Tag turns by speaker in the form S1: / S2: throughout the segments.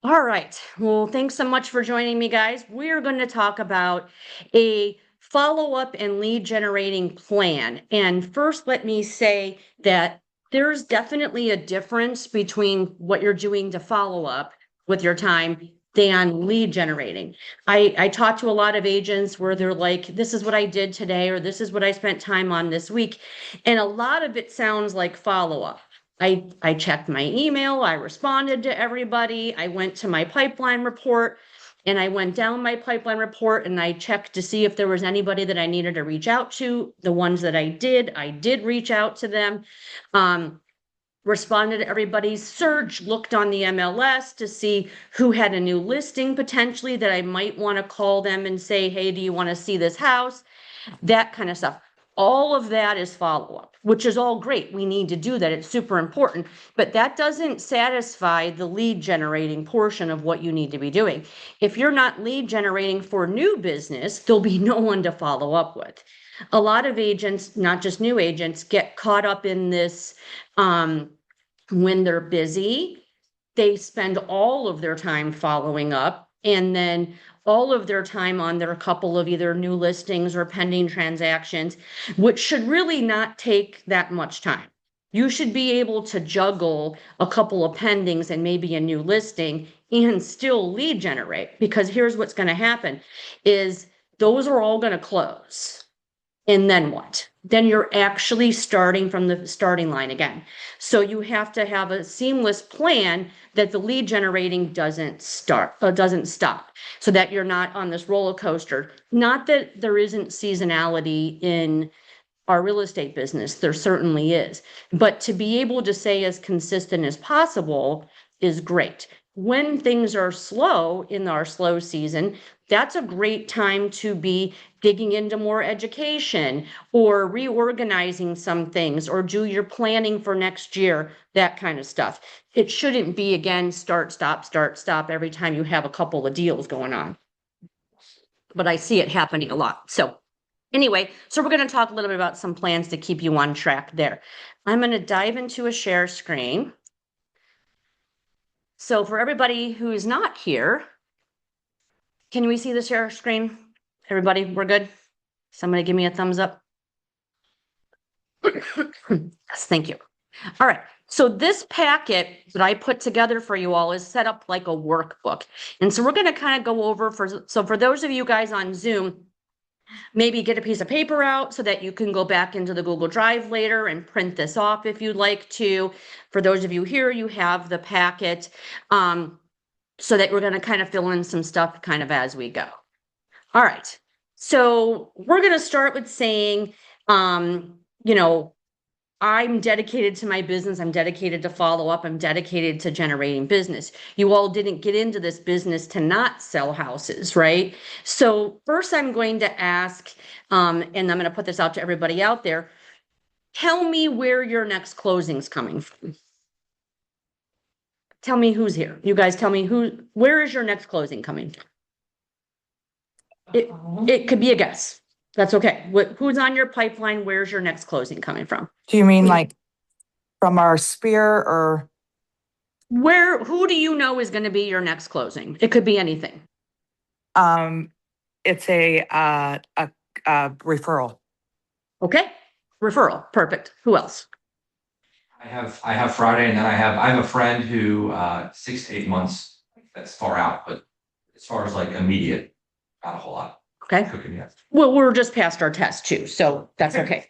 S1: All right. Well, thanks so much for joining me, guys. We're going to talk about a follow-up and lead generating plan. And first, let me say that there's definitely a difference between what you're doing to follow up with your time than lead generating. I talk to a lot of agents where they're like, this is what I did today, or this is what I spent time on this week. And a lot of it sounds like follow-up. I checked my email, I responded to everybody, I went to my pipeline report, and I went down my pipeline report and I checked to see if there was anybody that I needed to reach out to. The ones that I did reach out to them. Responded to everybody's search, looked on the MLS to see who had a new listing potentially that I might want to call them and say, hey, do you want to see this house? That kind of stuff. All of that is follow-up, which is all great. We need to do that. It's super important, but that doesn't satisfy the lead generating portion of what you need to be doing. If you're not lead generating for new business, there'll be no one to follow up with. A lot of agents, not just new agents, get caught up in this when they're busy. They spend all of their time following up and then all of their time on their couple of either new listings or pending transactions, which should really not take that much time. You should be able to juggle a couple of pendings and maybe a new listing and still lead generate, because here's what's going to happen is those are all going to close. And then what? Then you're actually starting from the starting line again. So you have to have a seamless plan that the lead generating doesn't stop, so that you're not on this roller coaster. Not that there isn't seasonality in our real estate business, there certainly is. But to be able to stay as consistent as possible is great. When things are slow in our slow season, that's a great time to be digging into more education or reorganizing some things or do your planning for next year, that kind of stuff. It shouldn't be, again, start, stop every time you have a couple of deals going on. But I see it happening a lot. So anyway, so we're going to talk a little bit about some plans to keep you on track there. I'm going to dive into a share screen. So for everybody who is not here, can we see the share screen? Everybody, we're good? Somebody give me a thumbs up. Yes, thank you. All right. So this packet that I put together for you all is set up like a workbook. And so we're going to kind of go over for those of you guys on Zoom, maybe get a piece of paper out so that you can go back into the Google Drive later and print this off if you'd like to. For those of you here, you have the packet so that we're going to kind of fill in some stuff kind of as we go. All right. So we're going to start with saying, I'm dedicated to my business. I'm dedicated to follow up. I'm dedicated to generating business. You all didn't get into this business to not sell houses, right? So first I'm going to ask, and I'm going to put this out to everybody out there. Tell me where your next closing's coming from. Tell me who's here. You guys tell me where is your next closing coming from? It could be a guess. That's okay. Who's on your pipeline? Where's your next closing coming from?
S2: Do you mean like from our sphere or?
S1: Who do you know is going to be your next closing? It could be anything.
S2: It's a referral.
S1: Okay. Referral. Perfect. Who else?
S3: I have Friday, and then I have a friend who 6 to 8 months, that's far out, but as far as like immediate, not a whole lot.
S1: Okay.
S3: Cooking yet.
S1: Well, we're just past our test too, so that's okay.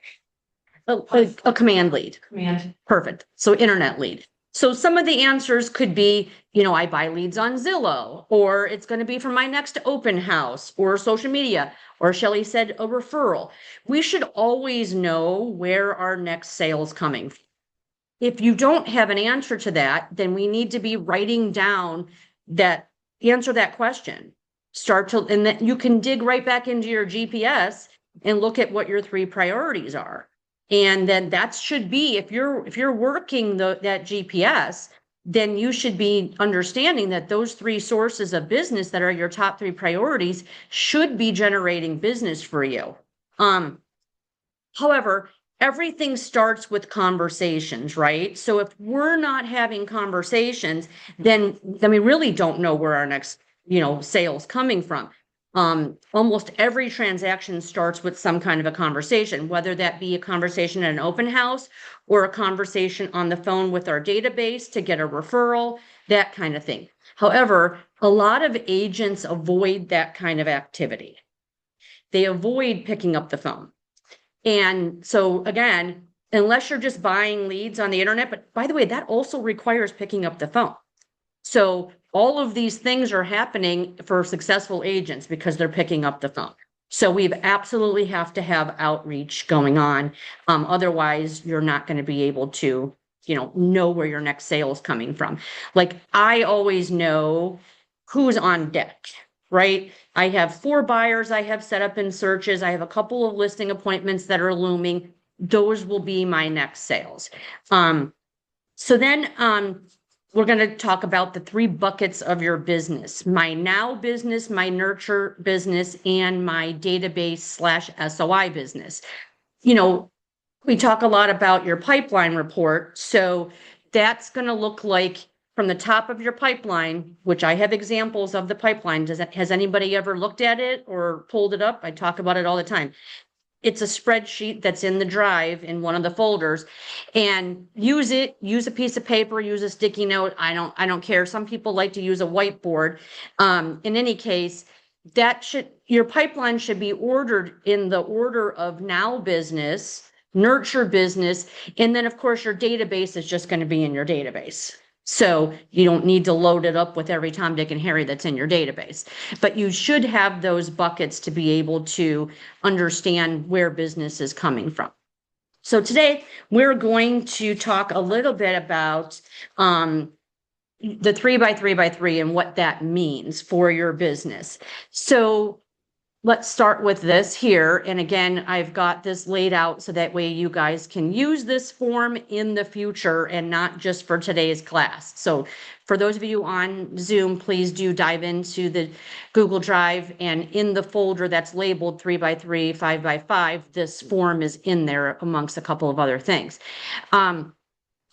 S1: A command lead.
S4: Command.
S1: Perfect. So internet lead. So some of the answers could be, I buy leads on Zillow, or it's going to be from my next open house or social media, or Shelley said a referral. We should always know where our next sale is coming from. If you don't have an answer to that, then we need to be writing down answer that question. And then you can dig right back into your GPS and look at what your 3 priorities are. And then that should be, if you're working that GPS, then you should be understanding that those 3 sources of business that are your top 3 priorities should be generating business for you. However, everything starts with conversations, right? So if we're not having conversations, then we really don't know where our next, sales coming from. Almost every transaction starts with some kind of a conversation, whether that be a conversation at an open house or a conversation on the phone with our database to get a referral, that kind of thing. However, a lot of agents avoid that kind of activity. They avoid picking up the phone. And so again, unless you're just buying leads on the internet, but by the way, that also requires picking up the phone. So all of these things are happening for successful agents because they're picking up the phone. So we absolutely have to have outreach going on. Otherwise, you're not going to be able to, know where your next sale is coming from. Like I always know who's on deck, right? I have 4 buyers I have set up in searches. I have a couple of listing appointments that are looming. Those will be my next sales. So then we're going to talk about the 3 buckets of your business: my now business, my nurture business, and my database/SOI business. We talk a lot about your pipeline report. So that's going to look like from the top of your pipeline, which I have examples of the pipeline. Has anybody ever looked at it or pulled it up? I talk about it all the time. It's a spreadsheet that's in the drive in one of the folders, and use a piece of paper, use a sticky note. I don't care. Some people like to use a whiteboard. In any case, your pipeline should be ordered in the order of now business, nurture business, and then of course your database is just going to be in your database. So you don't need to load it up with every Tom, Dick, and Harry that's in your database. But you should have those buckets to be able to understand where business is coming from. So today we're going to talk a little bit about the 3x3x3 and what that means for your business. So let's start with this here. And again, I've got this laid out so that way you guys can use this form in the future and not just for today's class. So for those of you on Zoom, please do dive into the Google Drive, and in the folder that's labeled 3x3, 5x5, this form is in there amongst a couple of other things.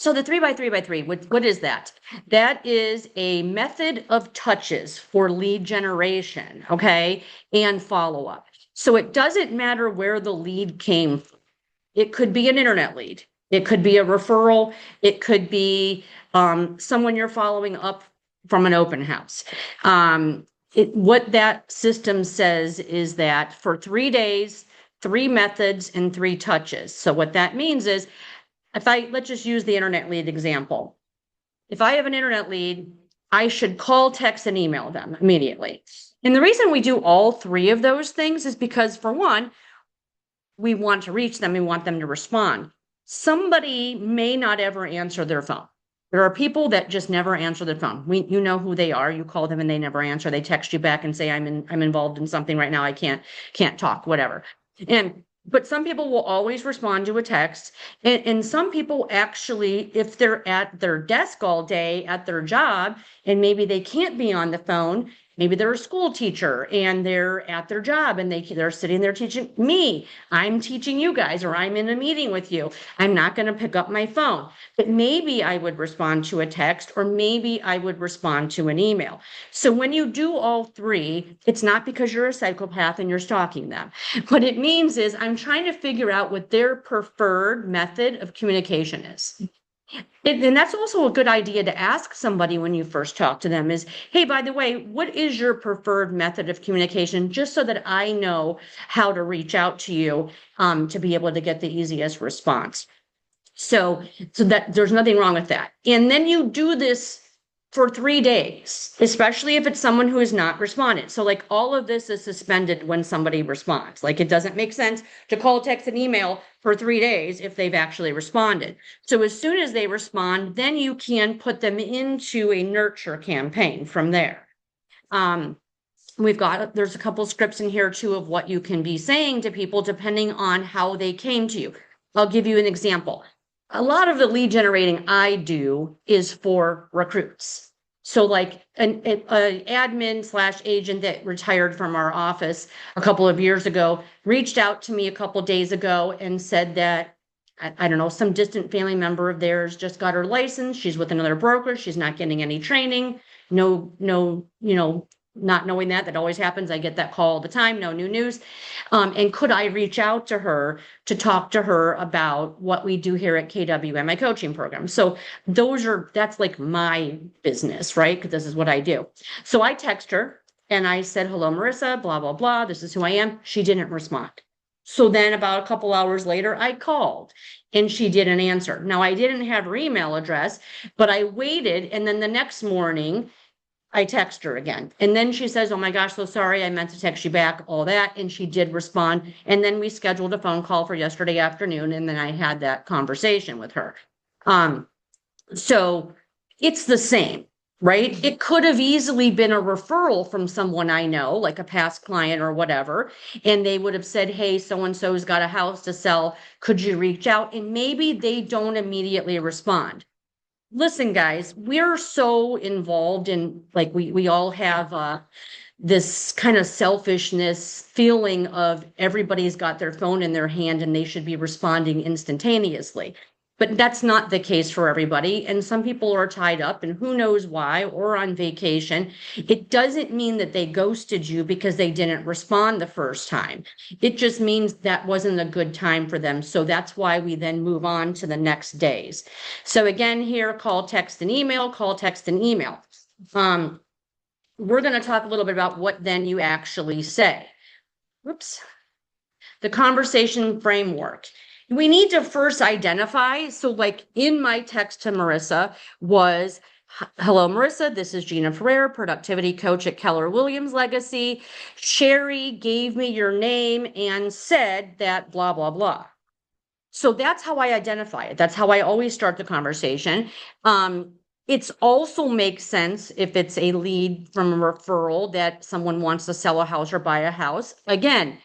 S1: So the 3x3x3, what is that? That is a method of touches for lead generation, okay, and follow-up. So it doesn't matter where the lead came from. It could be an internet lead. It could be a referral. It could be someone you're following up from an open house. What that system says is that for 3 days, 3 methods, and 3 touches. So what that means is, let's just use the internet lead example. If I have an internet lead, I should call, text, and email them immediately. And the reason we do all 3 of those things is because, for one, we want to reach them. We want them to respond. Somebody may not ever answer their phone. There are people that just never answer their phone. You know who they are. You call them and they never answer. They text you back and say, I'm involved in something right now. I can't talk, whatever. But some people will always respond to a text. And some people actually, if they're at their desk all day at their job, and maybe they can't be on the phone, maybe they're a school teacher and they're at their job and they're sitting there teaching me. I'm teaching you guys, or I'm in a meeting with you. I'm not going to pick up my phone. But maybe I would respond to a text, or maybe I would respond to an email. So when you do all 3, it's not because you're a psychopath and you're stalking them. What it means is I'm trying to figure out what their preferred method of communication is. And that's also a good idea to ask somebody when you first talk to them is, hey, by the way, what is your preferred method of communication? Just so that I know how to reach out to you to be able to get the easiest response. So that there's nothing wrong with that. And then you do this for 3 days, especially if it's someone who has not responded. So like all of this is suspended when somebody responds. Like it doesn't make sense to call, text, and email for 3 days if they've actually responded. So as soon as they respond, then you can put them into a nurture campaign from there. There's a couple scripts in here too of what you can be saying to people depending on how they came to you. I'll give you an example. A lot of the lead generating I do is for recruits. So like an admin/agent that retired from our office a couple of years ago reached out to me a couple days ago and said that I don't know, some distant family member of theirs just got her license. She's with another broker. She's not getting any training. No, not knowing that always happens. I get that call all the time. No new news. And could I reach out to her to talk to her about what we do here at KWM, my coaching program? So that's like my business, right? Because this is what I do. So I text her and I said, hello, Marissa, blah, blah, blah. This is who I am. She didn't respond. So then about a couple hours later, I called and she didn't answer. Now I didn't have her email address, but I waited. And then the next morning I text her again. And then she says, oh my gosh, so sorry. I meant to text you back, all that. And she did respond. And then we scheduled a phone call for yesterday afternoon. And then I had that conversation with her. So it's the same, right? It could have easily been a referral from someone I know, like a past client or whatever, and they would have said, hey, so-and-so's got a house to sell. Could you reach out? And maybe they don't immediately respond. Listen, guys, we're so involved in, like, we all have this kind of selfishness feeling of everybody's got their phone in their hand and they should be responding instantaneously. But that's not the case for everybody. And some people are tied up and who knows why, or on vacation. It doesn't mean that they ghosted you because they didn't respond the first time. It just means that wasn't a good time for them. So that's why we then move on to the next days. So again, here, call, text, and email, call, text, and email. We're going to talk a little bit about what then you actually say. Whoops. The conversation framework. We need to first identify. So like in my text to Marissa was, hello, Marissa, this is Gina Ferrer, productivity coach at Keller Williams Legacy. Sherry gave me your name and said that blah, blah, blah. So that's how I identify it. That's how I always start the conversation. It's also makes sense if it's a lead from a referral that someone wants to sell a house or buy a house. Again,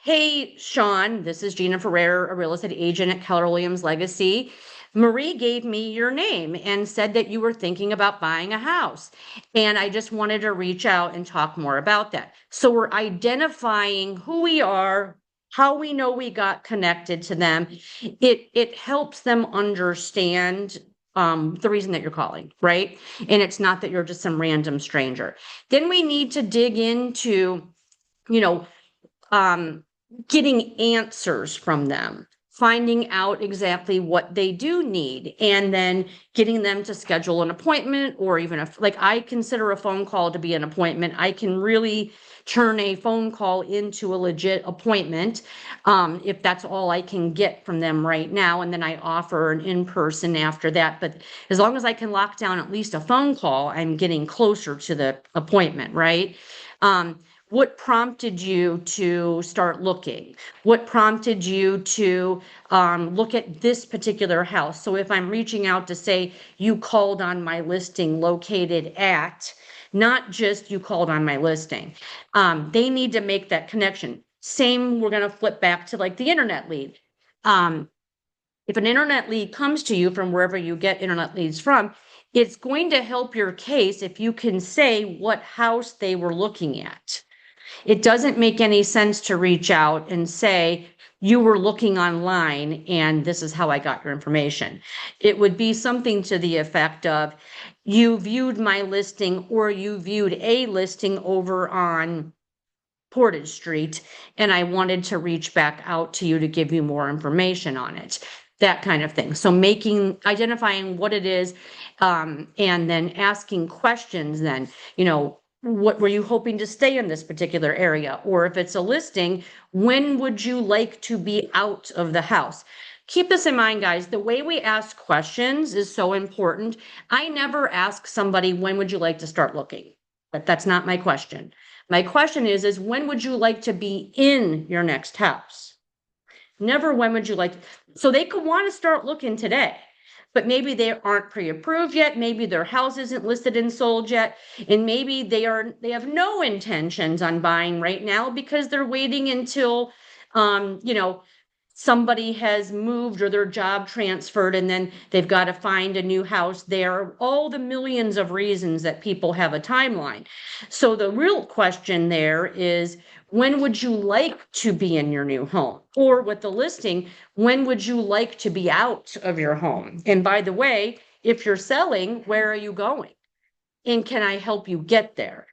S1: hey, Sean, this is Gina Ferrer, a real estate agent at Keller Williams Legacy. Marie gave me your name and said that you were thinking about buying a house. And I just wanted to reach out and talk more about that. So we're identifying who we are, how we know we got connected to them. It helps them understand the reason that you're calling, right? And it's not that you're just some random stranger. Then we need to dig into, getting answers from them, finding out exactly what they do need, and then getting them to schedule an appointment, or even like I consider a phone call to be an appointment. I can really turn a phone call into a legit appointment if that's all I can get from them right now. And then I offer an in-person after that. But as long as I can lock down at least a phone call, I'm getting closer to the appointment, right? What prompted you to start looking? What prompted you to look at this particular house? So if I'm reaching out to say you called on my listing located at, not just you called on my listing, they need to make that connection. Same, we're going to flip back to like the internet lead. If an internet lead comes to you from wherever you get internet leads from, it's going to help your case if you can say what house they were looking at. It doesn't make any sense to reach out and say, you were looking online and this is how I got your information. It would be something to the effect of, you viewed my listing or you viewed a listing over on Portage Street, and I wanted to reach back out to you to give you more information on it. That kind of thing. So identifying what it is, and then asking questions then, what were you hoping to stay in this particular area? Or if it's a listing, when would you like to be out of the house? Keep this in mind, guys. The way we ask questions is so important. I never ask somebody, when would you like to start looking? But that's not my question. My question is when would you like to be in your next house? Never when would you like to. So they could want to start looking today, but maybe they aren't pre-approved yet. Maybe their house isn't listed and sold yet. And maybe they have no intentions on buying right now because they're waiting until, somebody has moved or their job transferred and then they've got to find a new house there, all the millions of reasons that people have a timeline. So the real question there is, when would you like to be in your new home? Or with the listing, when would you like to be out of your home? And by the way, if you're selling, where are you going? And can I help you get there?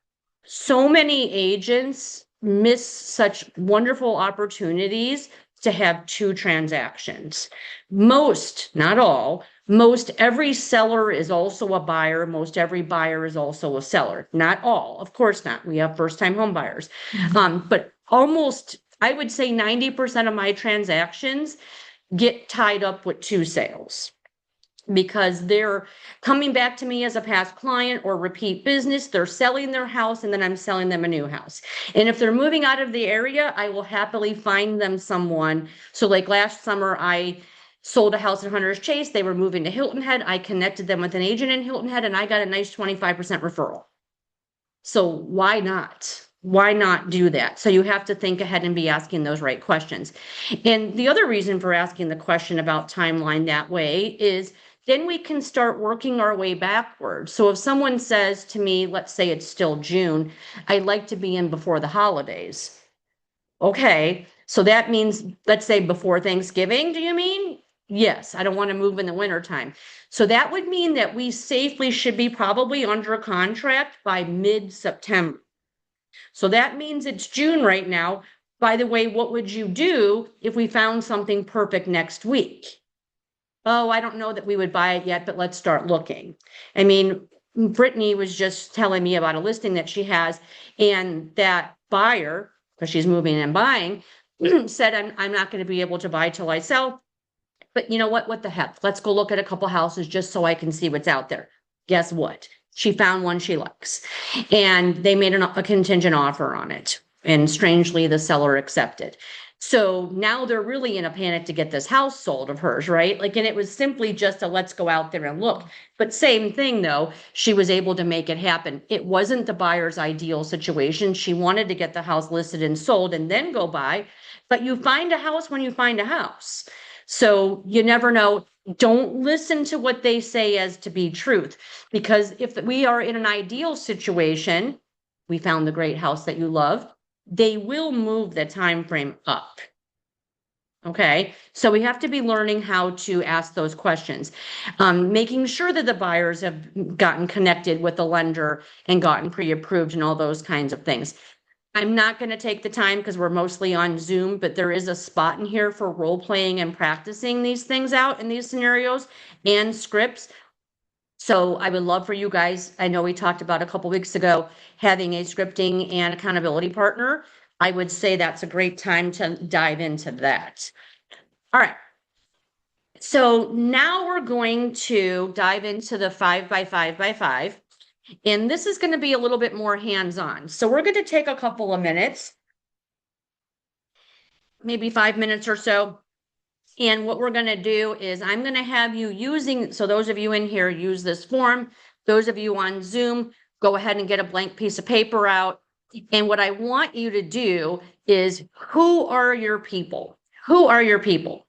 S1: So many agents miss such wonderful opportunities to have two transactions. Most, not all, most every seller is also a buyer. Most every buyer is also a seller. Not all, of course not. We have first-time home buyers. But almost, I would say 90% of my transactions get tied up with two sales, because they're coming back to me as a past client or repeat business. They're selling their house and then I'm selling them a new house. And if they're moving out of the area, I will happily find them someone. So like last summer, I sold a house in Hunter's Chase. They were moving to Hilton Head. I connected them with an agent in Hilton Head and I got a nice 25% referral. So why not? Why not do that? So you have to think ahead and be asking those right questions. And the other reason for asking the question about timeline that way is then we can start working our way backwards. So if someone says to me, let's say it's still June, I'd like to be in before the holidays. Okay, so that means, let's say before Thanksgiving, do you mean? Yes, I don't want to move in the wintertime. So that would mean that we safely should be probably under a contract by mid-September. So that means it's June right now. By the way, what would you do if we found something perfect next week? Oh, I don't know that we would buy it yet, but let's start looking. I mean, Brittany was just telling me about a listing that she has, and that buyer, because she's moving and buying, said, I'm not going to be able to buy till I sell. But you know what? What the heck? Let's go look at a couple houses just so I can see what's out there. Guess what? She found one she likes, and they made a contingent offer on it. And strangely, the seller accepted. So now they're really in a panic to get this house sold of hers, right? Like, and it was simply just a let's go out there and look. But same thing though, she was able to make it happen. It wasn't the buyer's ideal situation. She wanted to get the house listed and sold and then go buy. But you find a house when you find a house. So you never know. Don't listen to what they say as to be truth, because if we are in an ideal situation, we found the great house that you love, they will move the time frame up. Okay, so we have to be learning how to ask those questions, making sure that the buyers have gotten connected with the lender and gotten pre-approved and all those kinds of things. I'm not going to take the time because we're mostly on Zoom, but there is a spot in here for role playing and practicing these things out in these scenarios and scripts. So I would love for you guys, I know we talked about a couple weeks ago, having a scripting and accountability partner. I would say that's a great time to dive into that. All right. So now we're going to dive into the 5x5x5. And this is going to be a little bit more hands-on. So we're going to take a couple of minutes, maybe 5 minutes or so. And what we're going to do is I'm going to have you using, so those of you in here use this form. Those of you on Zoom, go ahead and get a blank piece of paper out. And what I want you to do is, who are your people? Who are your people?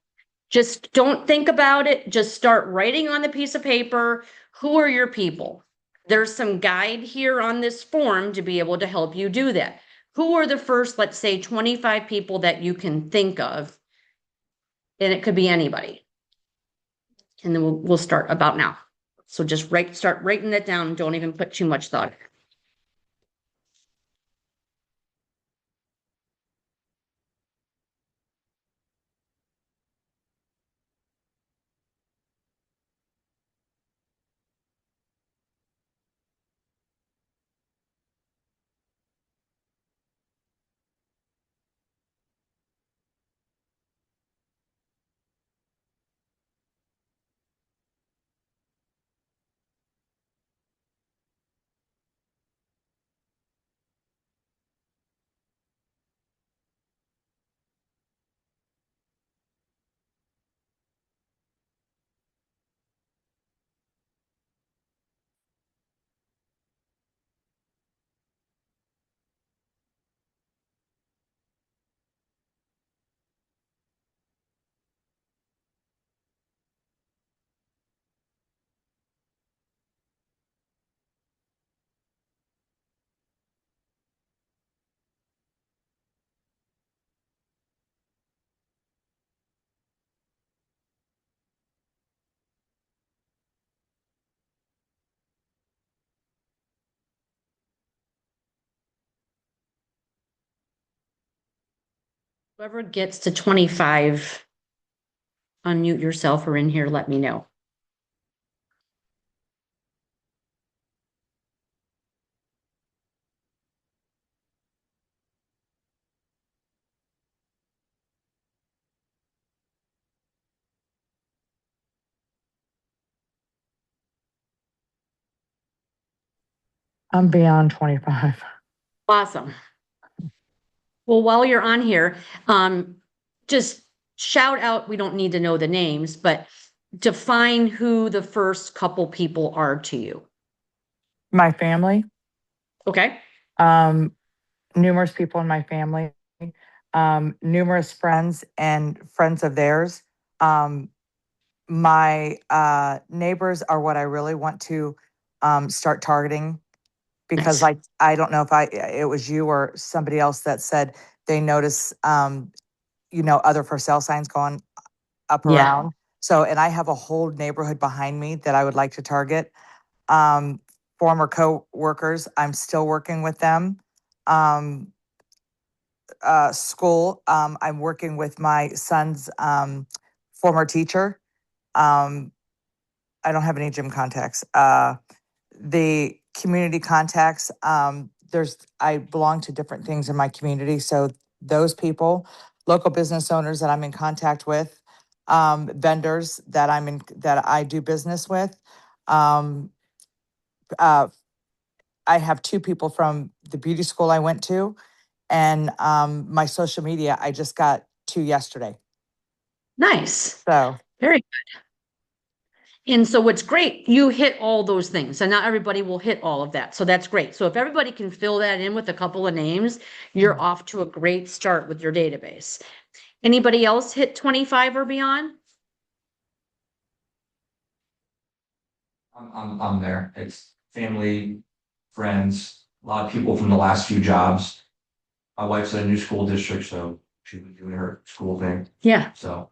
S1: Just don't think about it. Just start writing on the piece of paper. Who are your people? There's some guide here on this form to be able to help you do that. Who are the first, let's say, 25 people that you can think of? And it could be anybody. And then we'll start about now. So just start writing that down. Don't even put too much thought. Whoever gets to 25, unmute yourself or in here, let me know.
S2: I'm beyond 25.
S1: Awesome. Well, while you're on here, just shout out, we don't need to know the names, but define who the first couple people are to you.
S2: My family,
S1: Okay?
S2: um, numerous people in my family, numerous friends and friends of theirs. My neighbors are what I really want to start targeting because
S1: Nice.
S2: I don't know if it was you or somebody else that said they notice other for sale signs going up
S1: Yeah.
S2: around. So, and I have a whole neighborhood behind me that I would like to target. Um, Former co-workers, I'm still working with them. Um, School, I'm working with my son's former teacher. Um, I don't have any gym contacts. The community contacts, I belong to different things in my community. So those people, local business owners that I'm in contact with, vendors that I do business with. Um, uh, I have two people from the beauty school I went to, and my social media, I just got two yesterday.
S1: Nice.
S2: So
S1: Very good. And so what's great, you hit all those things. And not everybody will hit all of that. So that's great. So if everybody can fill that in with a couple of names, you're off to a great start with your database. Anybody else hit 25 or beyond?
S3: I'm there. It's family, friends, a lot of people from the last few jobs. My wife's at a new school district, so she's been doing her school thing.
S1: Yeah.
S3: So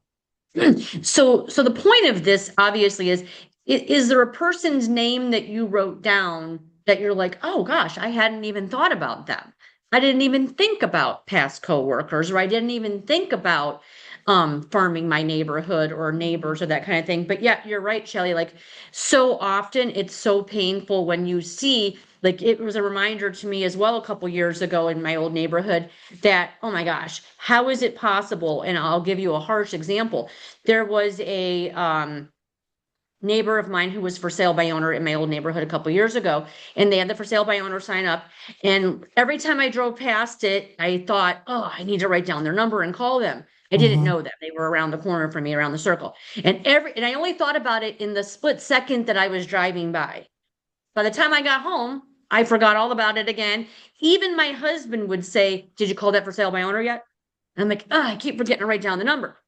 S1: So the point of this obviously is there a person's name that you wrote down that you're like, oh gosh, I hadn't even thought about them. I didn't even think about past coworkers, or I didn't even think about farming my neighborhood or neighbors or that kind of thing. But yeah, you're right, Shelley. Like so often it's so painful when you see, like it was a reminder to me as well a couple years ago in my old neighborhood that, oh my gosh, how is it possible? And I'll give you a harsh example. There was a neighbor of mine who was for sale by owner in my old neighborhood a couple years ago, and they had the for sale by owner sign up. And every time I drove past it, I thought, oh, I need to write down their number and call them. I didn't
S2: mhm.
S1: know that they were around the corner from me, around the circle. And I only thought about it in the split second that I was driving by. By the time I got home, I forgot all about it again. Even my husband would say, did you call that for sale by owner yet? And I'm like, oh, I keep forgetting to write down the number.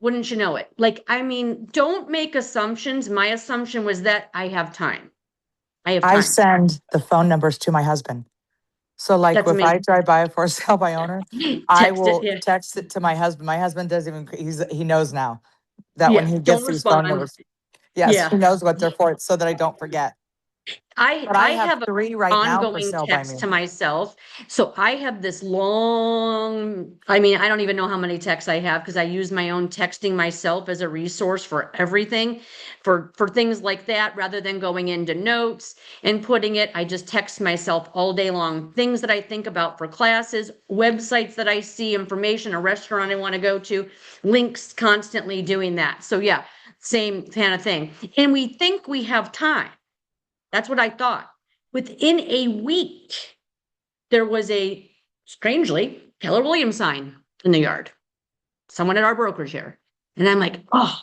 S1: Wouldn't you know it? Like, I mean, don't make assumptions. My assumption was that I have time. I have
S2: I
S1: time.
S2: send the phone numbers to my husband. So like
S1: That's
S2: if I
S1: amazing.
S2: drive by a for sale by owner, I
S1: Text it.
S2: will
S1: Yeah.
S2: text it to my husband. My husband doesn't even, he knows now that when
S1: Yeah.
S2: he
S1: Don't
S2: gets these phone
S1: respond.
S2: numbers, yes, he
S1: Yeah.
S2: knows what they're for so that I don't forget. But I
S1: I
S2: have
S1: have an
S2: three right now for
S1: ongoing
S2: sale by
S1: text
S2: me.
S1: to myself. So I have this long, I mean, I don't even know how many texts I have because I use my own texting myself as a resource for everything, for things like that, rather than going into notes and putting it. I just text myself all day long, things that I think about for classes, websites that I see, information, a restaurant I want to go to, links, constantly doing that. So yeah, same kind of thing. And we think we have time. That's what I thought. Within a week, there was a strangely Keller Williams sign in the yard. Someone at our brokerage here. And I'm like, oh,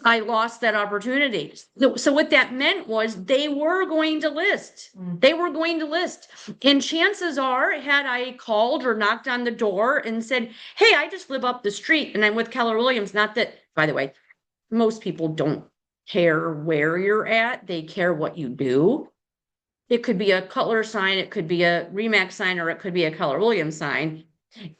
S1: I lost that opportunity. So what that meant was they were going to list. They were going to list. And chances are, had I called or knocked on the door and said, hey, I just live up the street and I'm with Keller Williams. Not that, by the way, most people don't care where you're at. They care what you do. It could be a Cutler sign, it could be a Remax sign, or it could be a Keller Williams sign.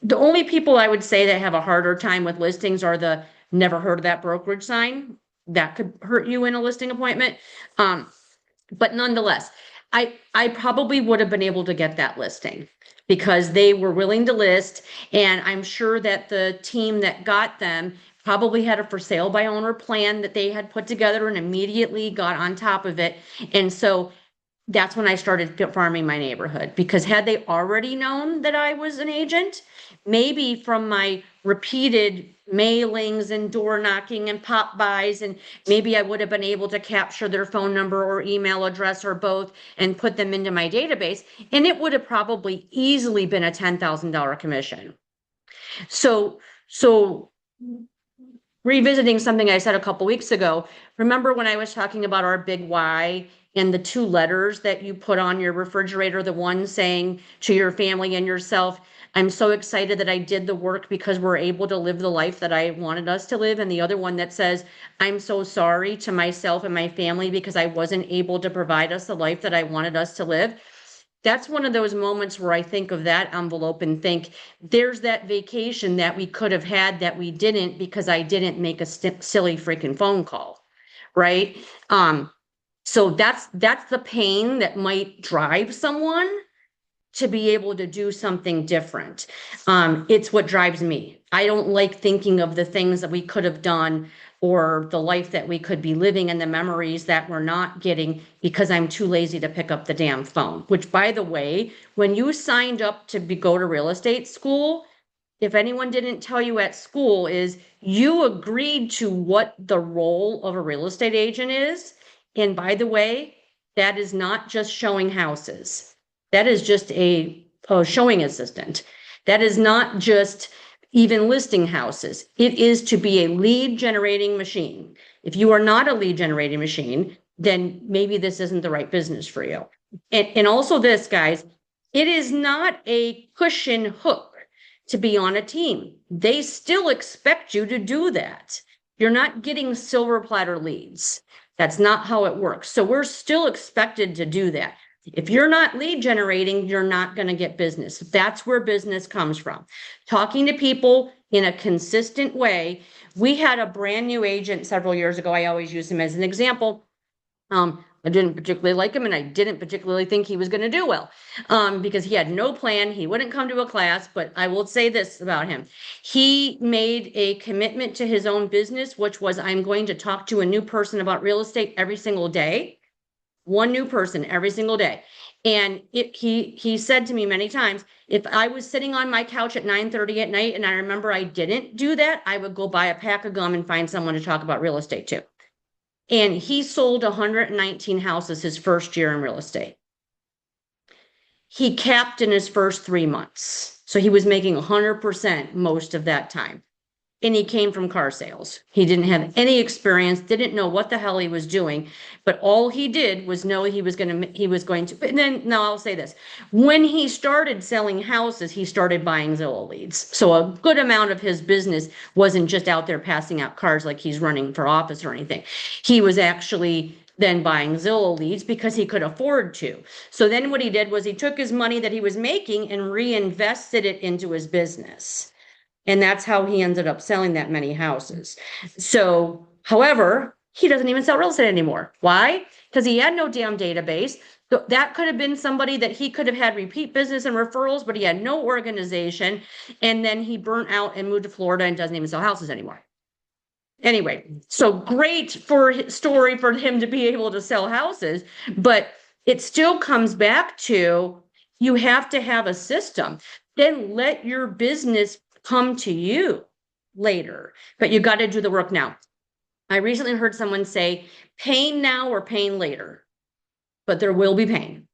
S1: The only people I would say that have a harder time with listings are the never heard of that brokerage sign. That could hurt you in a listing appointment. But nonetheless, I probably would have been able to get that listing because they were willing to list. And I'm sure that the team that got them probably had a for sale by owner plan that they had put together and immediately got on top of it. And so that's when I started farming my neighborhood, because had they already known that I was an agent, maybe from my repeated mailings and door knocking and pop bys, and maybe I would have been able to capture their phone number or email address or both and put them into my database. And it would have probably easily been a $10,000 commission. So revisiting something I said a couple weeks ago, remember when I was talking about our big why and the 2 letters that you put on your refrigerator, the one saying to your family and yourself, I'm so excited that I did the work because we're able to live the life that I wanted us to live. And the other one that says, I'm so sorry to myself and my family because I wasn't able to provide us the life that I wanted us to live. That's one of those moments where I think of that envelope and think, there's that vacation that we could have had that we didn't because I didn't make a silly freaking phone call, right? So that's the pain that might drive someone to be able to do something different. It's what drives me. I don't like thinking of the things that we could have done or the life that we could be living and the memories that we're not getting because I'm too lazy to pick up the damn phone. Which, by the way, when you signed up to go to real estate school, if anyone didn't tell you at school, is you agreed to what the role of a real estate agent is. And by the way, that is not just showing houses. That is just a showing assistant. That is not just even listing houses. It is to be a lead generating machine. If you are not a lead generating machine, then maybe this isn't the right business for you. And also this, guys, it is not a cushion hook to be on a team. They still expect you to do that. You're not getting silver platter leads. That's not how it works. So we're still expected to do that. If you're not lead generating, you're not going to get business. That's where business comes from. Talking to people in a consistent way. We had a brand new agent several years ago. I always use him as an example. I didn't particularly like him and I didn't particularly think he was going to do well because he had no plan. He wouldn't come to a class, but I will say this about him. He made a commitment to his own business, which was, I'm going to talk to a new person about real estate every single day. One new person every single day. And he said to me many times, if I was sitting on my couch at 9:30 at night and I remember I didn't do that, I would go buy a pack of gum and find someone to talk about real estate to. And he sold 119 houses his first year in real estate. He capped in his first 3 months. So he was making 100% most of that time. And he came from car sales. He didn't have any experience, didn't know what the hell he was doing, but all he did was know he was going to, and then, now I'll say this. When he started selling houses, he started buying Zillow leads. So a good amount of his business wasn't just out there passing out cars like he's running for office or anything. He was actually then buying Zillow leads because he could afford to. So then what he did was he took his money that he was making and reinvested it into his business. And that's how he ended up selling that many houses. So, however, he doesn't even sell real estate anymore. Why? Because he had no damn database. So that could have been somebody that he could have had repeat business and referrals, but he had no organization. And then he burnt out and moved to Florida and doesn't even sell houses anymore. Anyway, so great story for him to be able to sell houses, but it still comes back to, you have to have a system. Then let your business come to you later, but you got to do the work now. I recently heard someone say pain now or pain later, but there will be pain.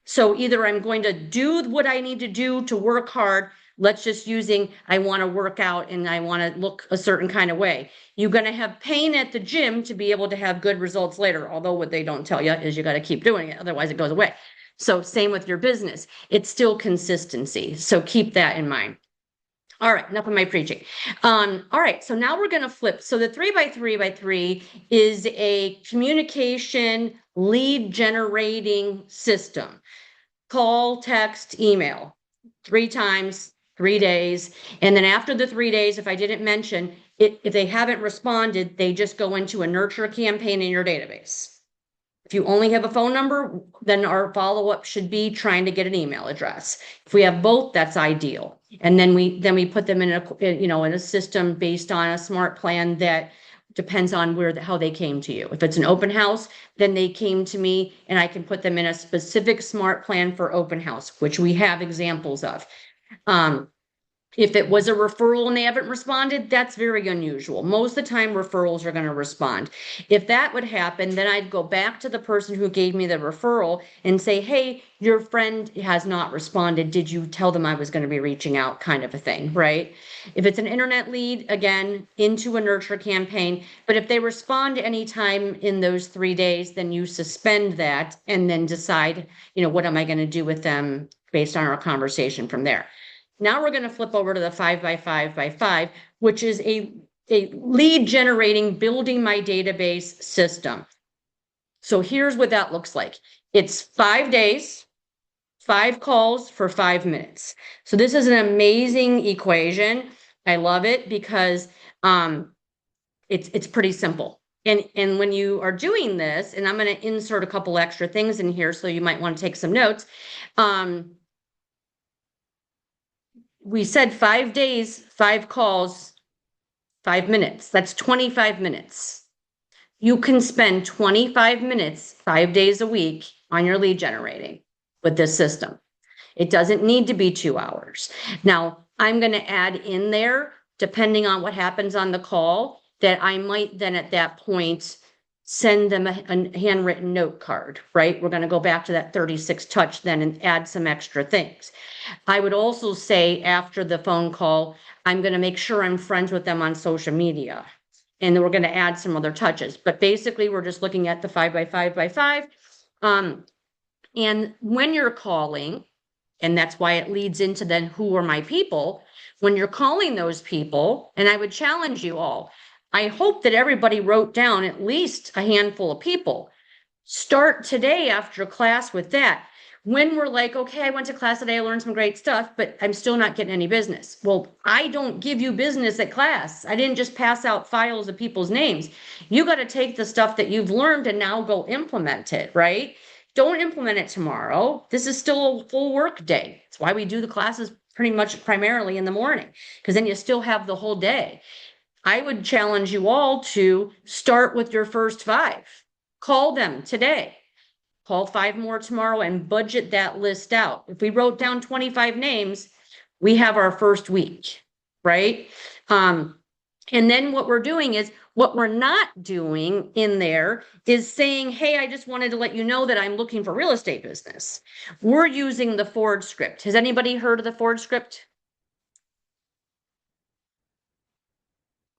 S1: So either I'm going to do what I need to do to work hard. Let's just using, I want to work out and I want to look a certain kind of way. You're going to have pain at the gym to be able to have good results later. Although what they don't tell you is you got to keep doing it. Otherwise it goes away. So same with your business. It's still consistency. So keep that in mind. All right, enough of my preaching. All right, so now we're going to flip. So the 3x3x3 is a communication lead generating system. Call, text, email, 3 times, 3 days. And then after the 3 days, if I didn't mention it, if they haven't responded, they just go into a nurture campaign in your database. If you only have a phone number, then our follow-up should be trying to get an email address. If we have both, that's ideal. And then we put them in in a system based on a smart plan that depends on how they came to you. If it's an open house, then they came to me and I can put them in a specific smart plan for open house, which we have examples of. If it was a referral and they haven't responded, that's very unusual. Most of the time referrals are going to respond. If that would happen, then I'd go back to the person who gave me the referral and say, hey, your friend has not responded. Did you tell them I was going to be reaching out, kind of a thing, right? If it's an internet lead, again, into a nurture campaign. But if they respond anytime in those 3 days, then you suspend that and then decide, what am I going to do with them based on our conversation from there. Now we're going to flip over to the 5x5x5, which is a lead generating, building my database system. So here's what that looks like. It's 5 days, 5 calls for 5 minutes. So this is an amazing equation. I love it because it's pretty simple. And when you are doing this, and I'm going to insert a couple extra things in here, so you might want to take some notes. We said 5 days, 5 calls, 5 minutes. That's 25 minutes. You can spend 25 minutes, 5 days a week on your lead generating with this system. It doesn't need to be 2 hours. Now, I'm going to add in there, depending on what happens on the call, that I might then at that point send them a handwritten note card, right? We're going to go back to that 36 touch then and add some extra things. I would also say after the phone call, I'm going to make sure I'm friends with them on social media. And then we're going to add some other touches. But basically, we're just looking at the 5x5x5. And when you're calling, and that's why it leads into then who are my people, when you're calling those people, and I would challenge you all, I hope that everybody wrote down at least a handful of people. Start today after class with that. When we're like, okay, I went to class today, I learned some great stuff, but I'm still not getting any business. Well, I don't give you business at class. I didn't just pass out files of people's names. You got to take the stuff that you've learned and now go implement it, right? Don't implement it tomorrow. This is still a full work day. That's why we do the classes pretty much primarily in the morning, because then you still have the whole day. I would challenge you all to start with your first 5. Call them today. Call 5 more tomorrow and budget that list out. If we wrote down 25 names, we have our first week, right? And then what we're doing is, what we're not doing in there is saying, hey, I just wanted to let you know that I'm looking for real estate business. We're using the Ford script. Has anybody heard of the Ford script?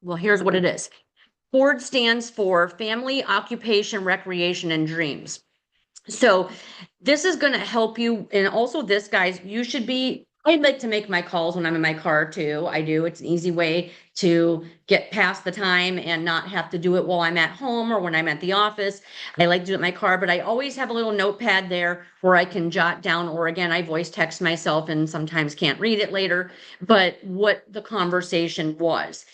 S1: Well, here's what it is. Ford stands for Family, Occupation, Recreation, and Dreams. So this is going to help you. And also this, guys, I'd like to make my calls when I'm in my car too. I do. It's an easy way to get past the time and not have to do it while I'm at home or when I'm at the office. I like to do it in my car, but I always have a little notepad there where I can jot down, or again, I voice text myself and sometimes can't read it later, but what the conversation was.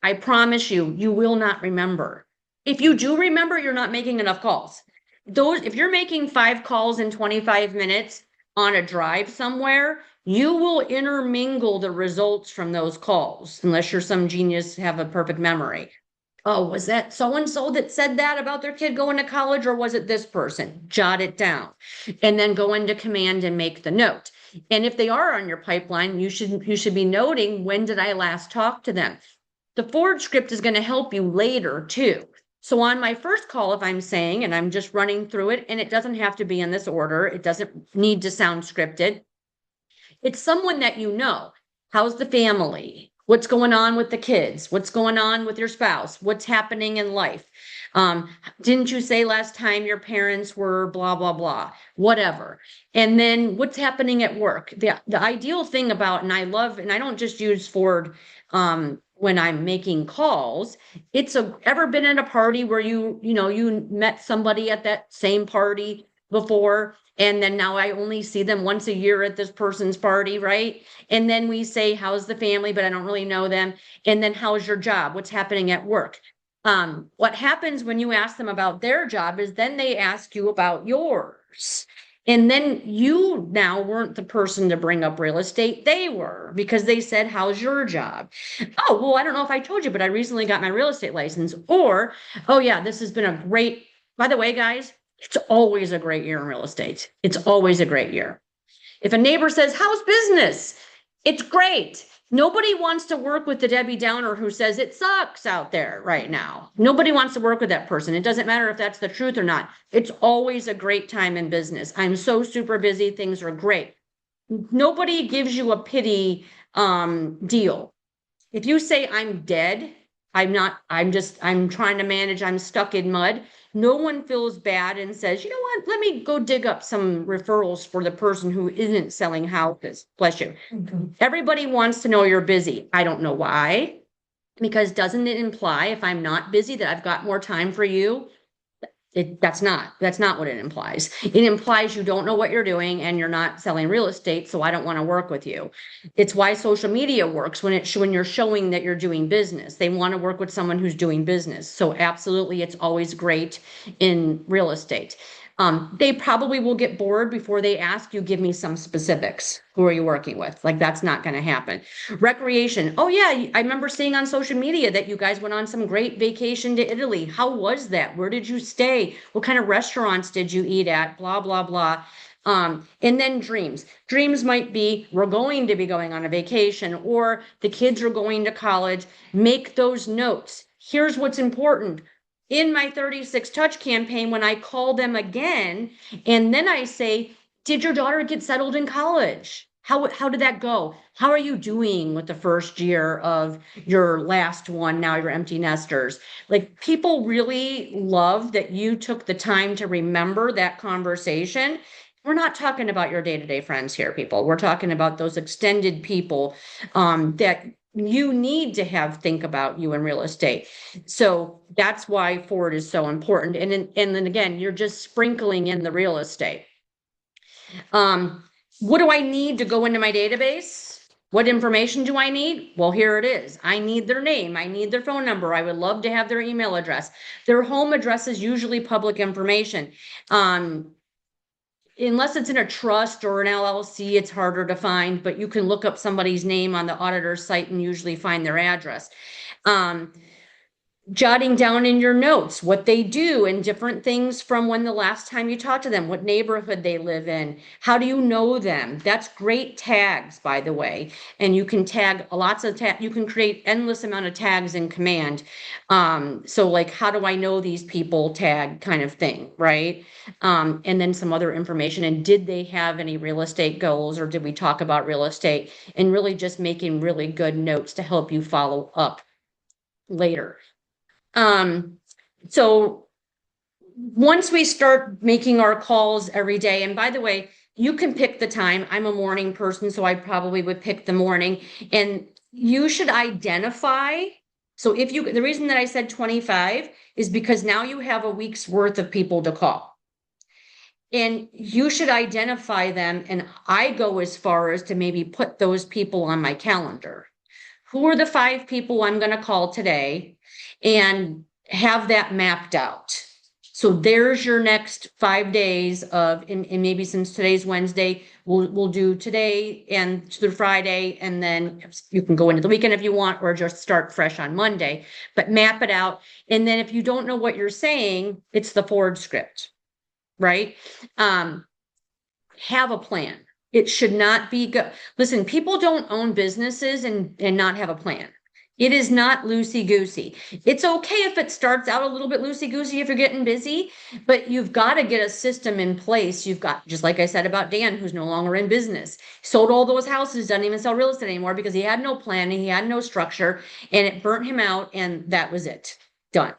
S1: I promise you, you will not remember. If you do remember, you're not making enough calls. If you're making 5 calls in 25 minutes on a drive somewhere, you will intermingle the results from those calls, unless you're some genius, have a perfect memory. Oh, was that so-and-so that said that about their kid going to college, or was it this person? Jot it down and then go into command and make the note. And if they are on your pipeline, you should be noting, when did I last talk to them? The Ford script is going to help you later too. So on my first call, if I'm saying, and I'm just running through it, and it doesn't have to be in this order, it doesn't need to sound scripted. It's someone that you know. How's the family? What's going on with the kids? What's going on with your spouse? What's happening in life? Didn't you say last time your parents were blah, blah, blah, whatever. And then what's happening at work? The ideal thing about, and I don't just use Ford, when I'm making calls, ever been at a party where you met somebody at that same party before, and then now I only see them once a year at this person's party, right? And then we say, how's the family? But I don't really know them. And then how's your job? What's happening at work? What happens when you ask them about their job is then they ask you about yours. And then you now weren't the person to bring up real estate. They were, because they said, how's your job? Oh, well, I don't know if I told you, but I recently got my real estate license. Or, oh yeah, this has been a great, by the way, guys, it's always a great year in real estate. It's always a great year. If a neighbor says, how's business? It's great. Nobody wants to work with the Debbie Downer who says it sucks out there right now. Nobody wants to work with that person. It doesn't matter if that's the truth or not. It's always a great time in business. I'm so super busy. Things are great. Nobody gives you a pity deal. If you say I'm dead, I'm not, I'm trying to manage, I'm stuck in mud. No one feels bad and says, you know what, let me go dig up some referrals for the person who isn't selling houses. Bless you. Everybody wants to know you're busy. I don't know why. Because doesn't it imply if I'm not busy that I've got more time for you? That's not what it implies. It implies you don't know what you're doing and you're not selling real estate, so I don't want to work with you. It's why social media works when you're showing that you're doing business. They want to work with someone who's doing business. So absolutely, it's always great in real estate. They probably will get bored before they ask you, give me some specifics. Who are you working with? Like, that's not going to happen. Recreation. Oh yeah, I remember seeing on social media that you guys went on some great vacation to Italy. How was that? Where did you stay? What kind of restaurants did you eat at? Blah, blah, blah. And then dreams. Dreams might be, we're going to be going on a vacation, or the kids are going to college. Make those notes. Here's what's important. In my 36 Touch campaign, when I call them again, and then I say, did your daughter get settled in college? How did that go? How are you doing with the first year of your last one, now you're empty nesters? Like, people really love that you took the time to remember that conversation. We're not talking about your day-to-day friends here, people. We're talking about those extended people that you need to have think about you in real estate. So that's why Ford is so important. And then again, you're just sprinkling in the real estate. What do I need to go into my database? What information do I need? Well, here it is. I need their name. I need their phone number. I would love to have their email address. Their home address is usually public information. Unless it's in a trust or an LLC, it's harder to find, but you can look up somebody's name on the auditor's site and usually find their address. Jotting down in your notes what they do and different things from when the last time you talked to them, what neighborhood they live in, how do you know them? That's great tags, by the way. And you can tag lots of tags. You can create endless amount of tags in Command. So like, how do I know these people tag kind of thing, right? And then some other information. And did they have any real estate goals, or did we talk about real estate? And really just making really good notes to help you follow up later. So once we start making our calls every day, and by the way, you can pick the time. I'm a morning person, so I probably would pick the morning, and you should identify. So the reason that I said 25 is because now you have a week's worth of people to call. And you should identify them, and I go as far as to maybe put those people on my calendar. Who are the 5 people I'm going to call today? And have that mapped out. So there's your next 5 days of, and maybe since today's Wednesday, we'll do today and through Friday, and then you can go into the weekend if you want, or just start fresh on Monday, but map it out. And then if you don't know what you're saying, it's the Ford script, right? Have a plan. It should not be listen, people don't own businesses and not have a plan. It is not loosey-goosey. It's okay if it starts out a little bit loosey-goosey if you're getting busy, but you've got to get a system in place. You've got, just like I said about Dan, who's no longer in business, sold all those houses, doesn't even sell real estate anymore because he had no plan and he had no structure, and it burnt him out, and that was it. Done.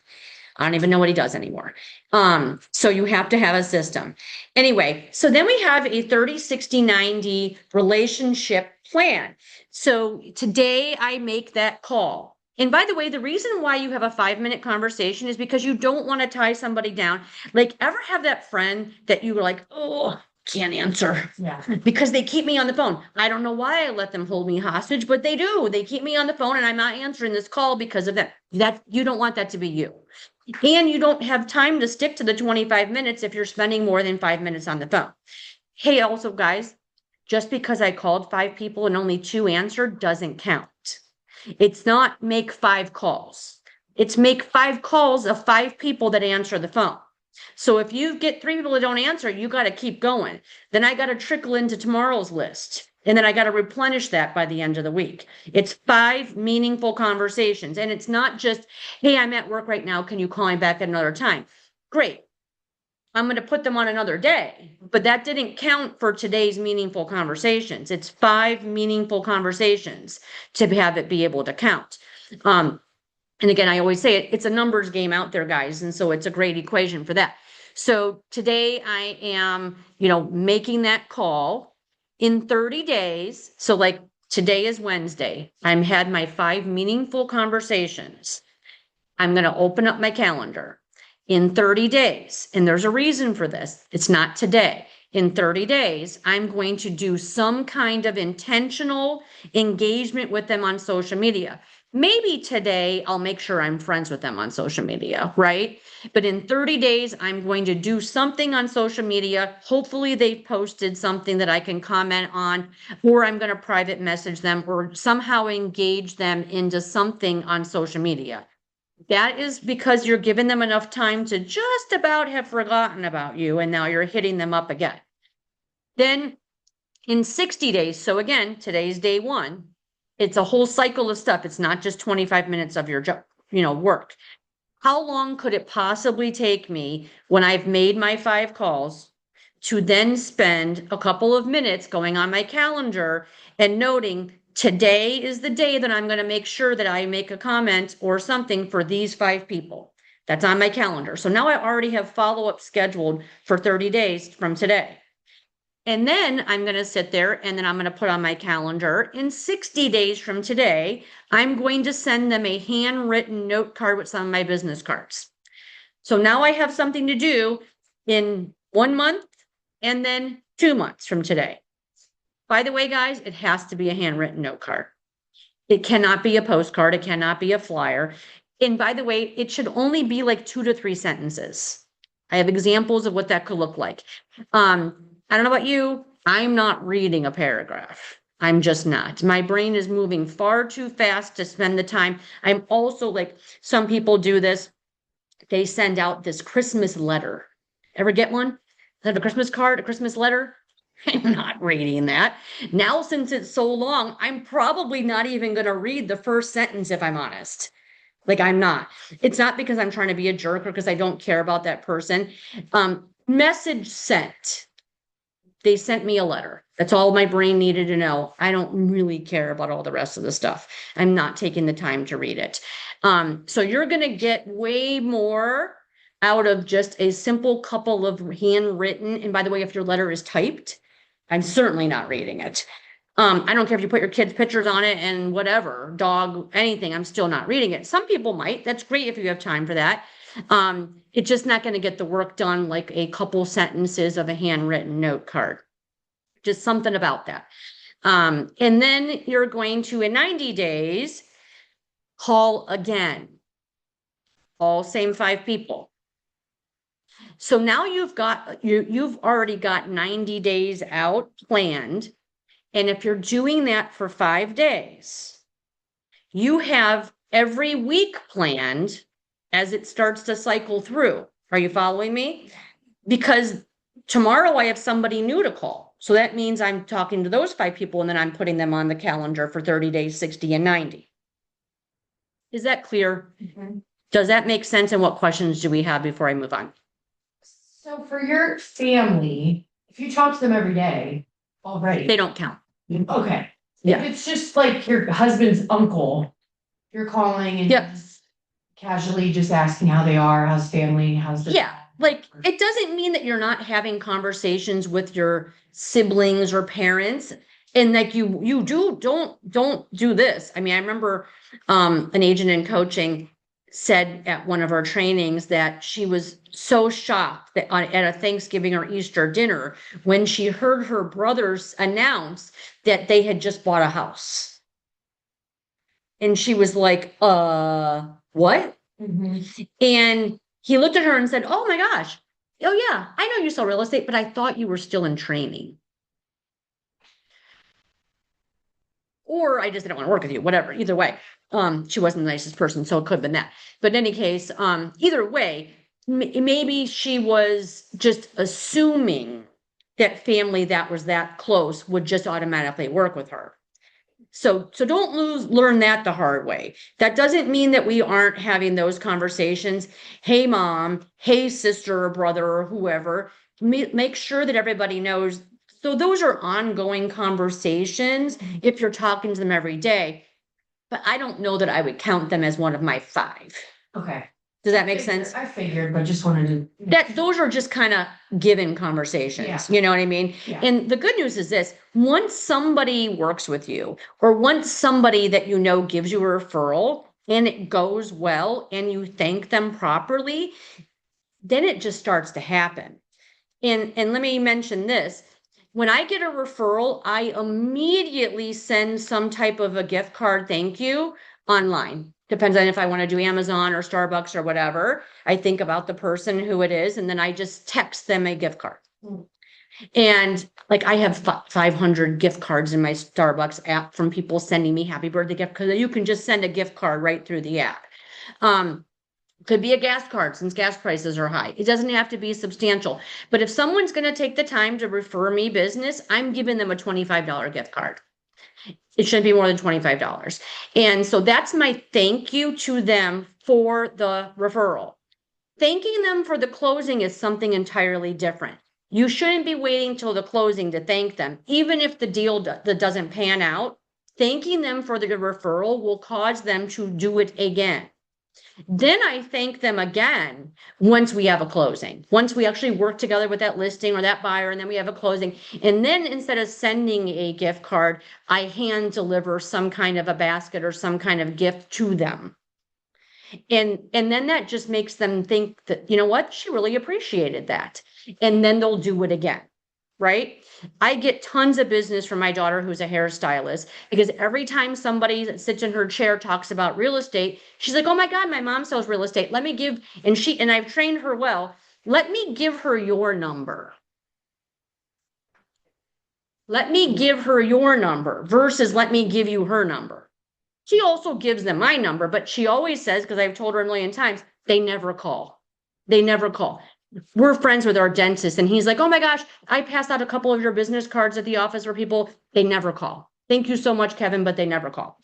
S1: I don't even know what he does anymore. So you have to have a system. Anyway, so then we have a 30, 60, 90 relationship plan. So today I make that call. And by the way, the reason why you have a 5-minute conversation is because you don't want to tie somebody down. Like, ever have that friend that you were like, oh, can't answer
S4: Yeah.
S1: because they keep me on the phone. I don't know why I let them hold me hostage, but they do. They keep me on the phone and I'm not answering this call because of that. That you don't want that to be you. And you don't have time to stick to the 25 minutes if you're spending more than 5 minutes on the phone. Hey, also guys, just because I called 5 people and only 2 answered doesn't count. It's not make 5 calls. It's make 5 calls of 5 people that answer the phone. So if you get 3 people that don't answer, you got to keep going. Then I got to trickle into tomorrow's list. And then I got to replenish that by the end of the week. It's 5 meaningful conversations. And it's not just, hey, I'm at work right now. Can you call me back at another time? Great. I'm going to put them on another day, but that didn't count for today's meaningful conversations. It's 5 meaningful conversations to have it be able to count. And again, I always say it's a numbers game out there, guys. And so it's a great equation for that. So today I am, making that call in 30 days. So like today is Wednesday. I'm had my 5 meaningful conversations. I'm going to open up my calendar in 30 days. And there's a reason for this. It's not today. In 30 days, I'm going to do some kind of intentional engagement with them on social media. Maybe today I'll make sure I'm friends with them on social media, right? But in 30 days, I'm going to do something on social media. Hopefully they've posted something that I can comment on, or I'm going to private message them or somehow engage them into something on social media. That is because you're giving them enough time to just about have forgotten about you, and now you're hitting them up again. Then in 60 days, so again, today's day 1, it's a whole cycle of stuff. It's not just 25 minutes of your job, work. How long could it possibly take me when I've made my 5 calls to then spend a couple of minutes going on my calendar and noting today is the day that I'm going to make sure that I make a comment or something for these 5 people. That's on my calendar. So now I already have follow-up scheduled for 30 days from today. And then I'm going to sit there and then I'm going to put on my calendar in 60 days from today, I'm going to send them a handwritten note card with some of my business cards. So now I have something to do in 1 month and then 2 months from today. By the way, guys, it has to be a handwritten note card. It cannot be a postcard. It cannot be a flyer. And by the way, it should only be like 2 to 3 sentences. I have examples of what that could look like. I don't know about you. I'm not reading a paragraph. I'm just not. My brain is moving far too fast to spend the time. I'm also like, some people do this. They send out this Christmas letter. Ever get one? Have a Christmas card, a Christmas letter? I'm not reading that. Now, since it's so long, I'm probably not even going to read the first sentence if I'm honest. Like I'm not. It's not because I'm trying to be a jerk or because I don't care about that person. Message sent. They sent me a letter. That's all my brain needed to know. I don't really care about all the rest of the stuff. I'm not taking the time to read it. So you're going to get way more out of just a simple couple of handwritten. And by the way, if your letter is typed, I'm certainly not reading it. I don't care if you put your kids' pictures on it and whatever, dog, anything, I'm still not reading it. Some people might. That's great if you have time for that. It's just not going to get the work done like a couple sentences of a handwritten note card. Just something about that. And then you're going to, in 90 days, call again. All same 5 people. So now you've already got 90 days out planned. And if you're doing that for 5 days, you have every week planned as it starts to cycle through. Are you following me? Because tomorrow I have somebody new to call. So that means I'm talking to those 5 people and then I'm putting them on the calendar for 30 days, 60 and 90. Is that clear?
S4: Mm-hmm.
S1: Does that make sense? And what questions do we have before I move on?
S4: So for your family, if you talk to them every day already.
S1: They don't count.
S4: Okay.
S1: Yeah.
S4: If it's just like your husband's uncle, you're calling and
S1: Yep.
S4: just casually just asking how they are, how's family, how's the.
S1: Yeah, like it doesn't mean that you're not having conversations with your siblings or parents. And like don't do this. I mean, I remember an agent in coaching, said at one of our trainings that she was so shocked that at a Thanksgiving or Easter dinner when she heard her brothers announce that they had just bought a house. And she was like, what? And he looked at her and said, oh my gosh, oh yeah, I know you sell real estate, but I thought you were still in training. Or I just didn't want to work with you, whatever, either way. She wasn't the nicest person, so it could have been that. But in any case, either way, maybe she was just assuming that family that was that close would just automatically work with her. So don't learn that the hard way. That doesn't mean that we aren't having those conversations. Hey, mom, hey, sister or brother or whoever, make sure that everybody knows. So those are ongoing conversations if you're talking to them every day. But I don't know that I would count them as one of my 5.
S4: Okay.
S1: Does that make sense?
S4: I figured, but just wanted to.
S1: That those are just kind of given conversations,
S4: Yeah.
S1: you know what I mean?
S4: Yeah.
S1: And the good news is this, once somebody works with you, or once somebody that you know gives you a referral and it goes well and you thank them properly, then it just starts to happen. And let me mention this. When I get a referral, I immediately send some type of a gift card thank you online. Depends on if I want to do Amazon or Starbucks or whatever. I think about the person who it is, and then I just text them a gift card. And like I have 500 gift cards in my Starbucks app from people sending me happy birthday gift, because you can just send a gift card right through the app. Could be a gas card since gas prices are high. It doesn't have to be substantial. But if someone's going to take the time to refer me business, I'm giving them a $25 gift card. It shouldn't be more than $25. And so that's my thank you to them for the referral. Thanking them for the closing is something entirely different. You shouldn't be waiting till the closing to thank them. Even if the deal that doesn't pan out, thanking them for the referral will cause them to do it again. Then I thank them again once we have a closing, once we actually work together with that listing or that buyer, and then we have a closing. And then instead of sending a gift card, I hand deliver some kind of a basket or some kind of gift to them. And then that just makes them think that, you know what, she really appreciated that. And then they'll do it again. Right? I get tons of business from my daughter, who's a hairstylist, because every time somebody that sits in her chair talks about real estate, she's like, oh my God, my mom sells real estate. Let me give, and I've trained her well. Let me give her your number. Let me give her your number versus let me give you her number. She also gives them my number, but she always says, because I've told her a million times, they never call. They never call. We're friends with our dentist, and he's like, oh my gosh, I passed out a couple of your business cards at the office for people. They never call. Thank you so much, Kevin, but they never call.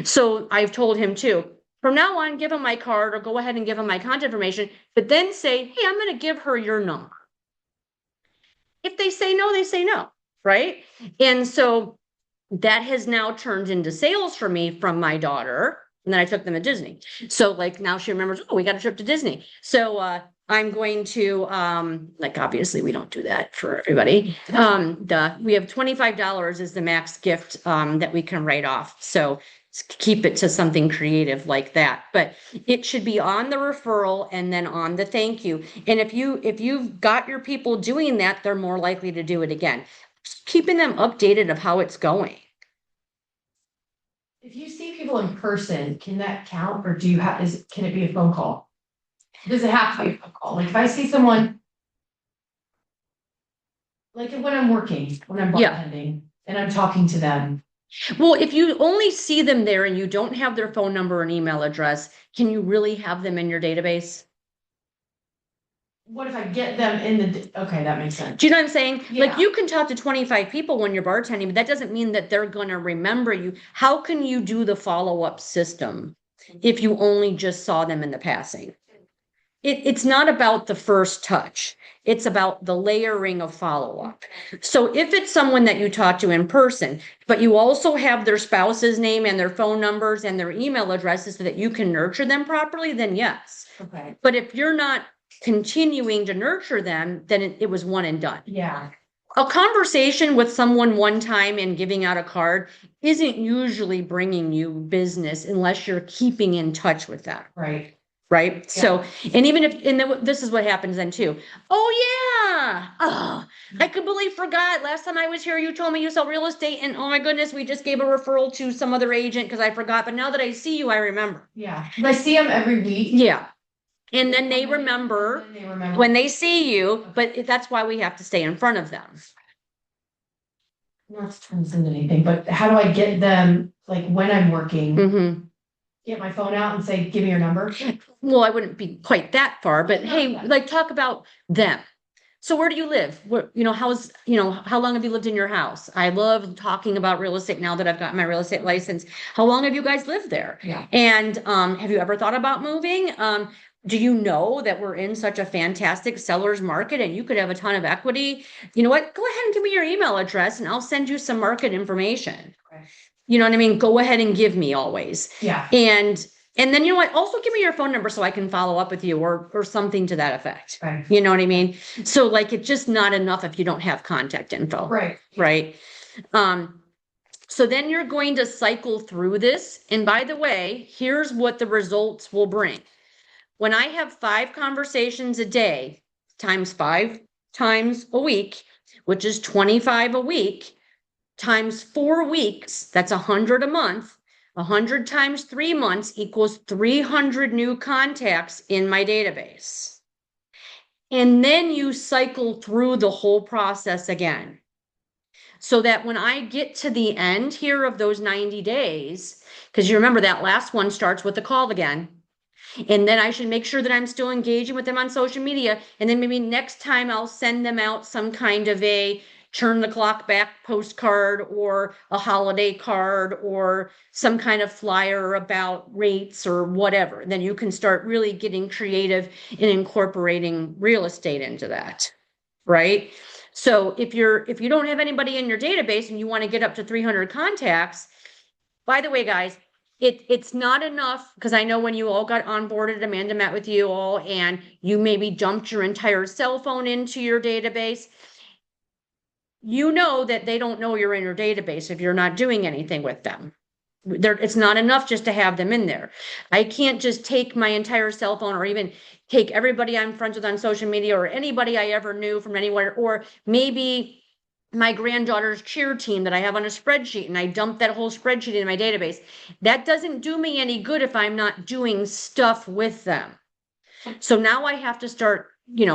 S1: So I've told him too, from now on, give him my card or go ahead and give him my contact information, but then say, hey, I'm going to give her your number. If they say no, they say no, right? And so that has now turned into sales for me from my daughter. And then I took them to Disney. So like now she remembers, oh, we got a trip to Disney. So I'm going to, like, obviously we don't do that for everybody. We have $25 is the max gift, that we can write off. So keep it to something creative like that, but it should be on the referral and then on the thank you. And if you've got your people doing that, they're more likely to do it again. Just keeping them updated of how it's going.
S4: If you see people in person, can that count, or can it be a phone call? Does it have to be a phone call? Like if I see someone, like when I'm working, when I'm
S1: Yeah.
S4: bartending and I'm talking to them.
S1: Well, if you only see them there and you don't have their phone number and email address, can you really have them in your database?
S4: What if I get them okay, that makes sense.
S1: Do you know what I'm saying?
S4: Yeah.
S1: Like you can talk to 25 people when you're bartending, but that doesn't mean that they're going to remember you. How can you do the follow-up system if you only just saw them in the passing? It's not about the first touch. It's about the layering of follow-up. So if it's someone that you talk to in person, but you also have their spouse's name and their phone numbers and their email addresses so that you can nurture them properly, then yes.
S4: Okay.
S1: But if you're not continuing to nurture them, then it was one and done.
S4: Yeah.
S1: a conversation with someone one time and giving out a card isn't usually bringing you business unless you're keeping in touch with them.
S4: Right.
S1: Right. So, and even if, and then this is what happens then too. Oh yeah. Oh, I completely forgot. Last time I was here, you told me you sell real estate and oh my goodness, we just gave a referral to some other agent because I forgot. But now that I see you, I remember.
S4: Yeah, 'cause I see them every week.
S1: Yeah. And then they remember
S4: And then they remember.
S1: when they see you, but that's why we have to stay in front of them.
S4: Not to turn this into anything, but how do I get them, like, when I'm working,
S1: Mm-hmm.
S4: get my phone out and say, give me your number?
S1: Well, I wouldn't be quite that far, but hey, like talk about them. So where do you live? What, how long have you lived in your house? I love talking about real estate now that I've got my real estate license. How long have you guys lived there?
S4: Yeah.
S1: And have you ever thought about moving? Do you know that we're in such a fantastic seller's market and you could have a ton of equity? You know what? Go ahead and give me your email address and I'll send you some market information.
S4: Okay.
S1: You know what I mean? Go ahead and give me always.
S4: Yeah.
S1: And then, you know what, also give me your phone number so I can follow up with you or something to that effect.
S4: Right.
S1: You know what I mean? So like, it's just not enough if you don't have contact info.
S4: Right.
S1: Right. So then you're going to cycle through this. And by the way, here's what the results will bring. When I have 5 conversations a day times 5 times a week, which is 25 a week, times 4 weeks, that's 100 a month. 100 times 3 months equals 300 new contacts in my database. And then you cycle through the whole process again. So that when I get to the end here of those 90 days, because you remember that last one starts with the call again. And then I should make sure that I'm still engaging with them on social media. And then maybe next time I'll send them out some kind of a turn the clock back postcard or a holiday card or some kind of flyer about rates or whatever. Then you can start really getting creative in incorporating real estate into that, right? So if you don't have anybody in your database and you want to get up to 300 contacts, by the way, guys, it's not enough because I know when you all got onboarded, Amanda met with you all and you maybe dumped your entire cell phone into your database. You know that they don't know you're in your database if you're not doing anything with them. It's not enough just to have them in there. I can't just take my entire cell phone or even take everybody I'm friends with on social media or anybody I ever knew from anywhere, or maybe my granddaughter's cheer team that I have on a spreadsheet and I dump that whole spreadsheet in my database. That doesn't do me any good if I'm not doing stuff with them. So now I have to start,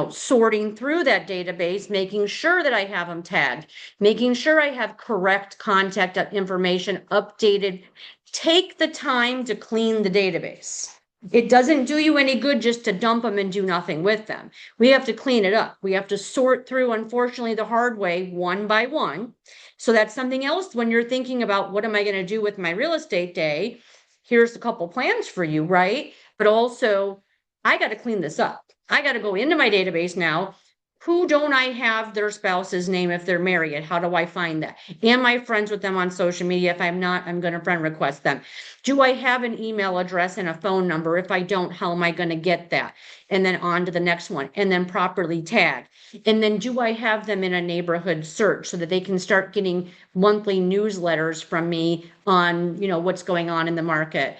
S1: sorting through that database, making sure that I have them tagged, making sure I have correct contact information updated. Take the time to clean the database. It doesn't do you any good just to dump them and do nothing with them. We have to clean it up. We have to sort through, unfortunately, the hard way, one by one. So that's something else when you're thinking about what am I going to do with my real estate day? Here's a couple plans for you, right? But also, I got to clean this up. I got to go into my database now. Who don't I have their spouse's name if they're married? How do I find that? Am I friends with them on social media? If I'm not, I'm going to friend request them. Do I have an email address and a phone number? If I don't, how am I going to get that? And then on to the next one and then properly tag. And then do I have them in a neighborhood search so that they can start getting monthly newsletters from me on, what's going on in the market?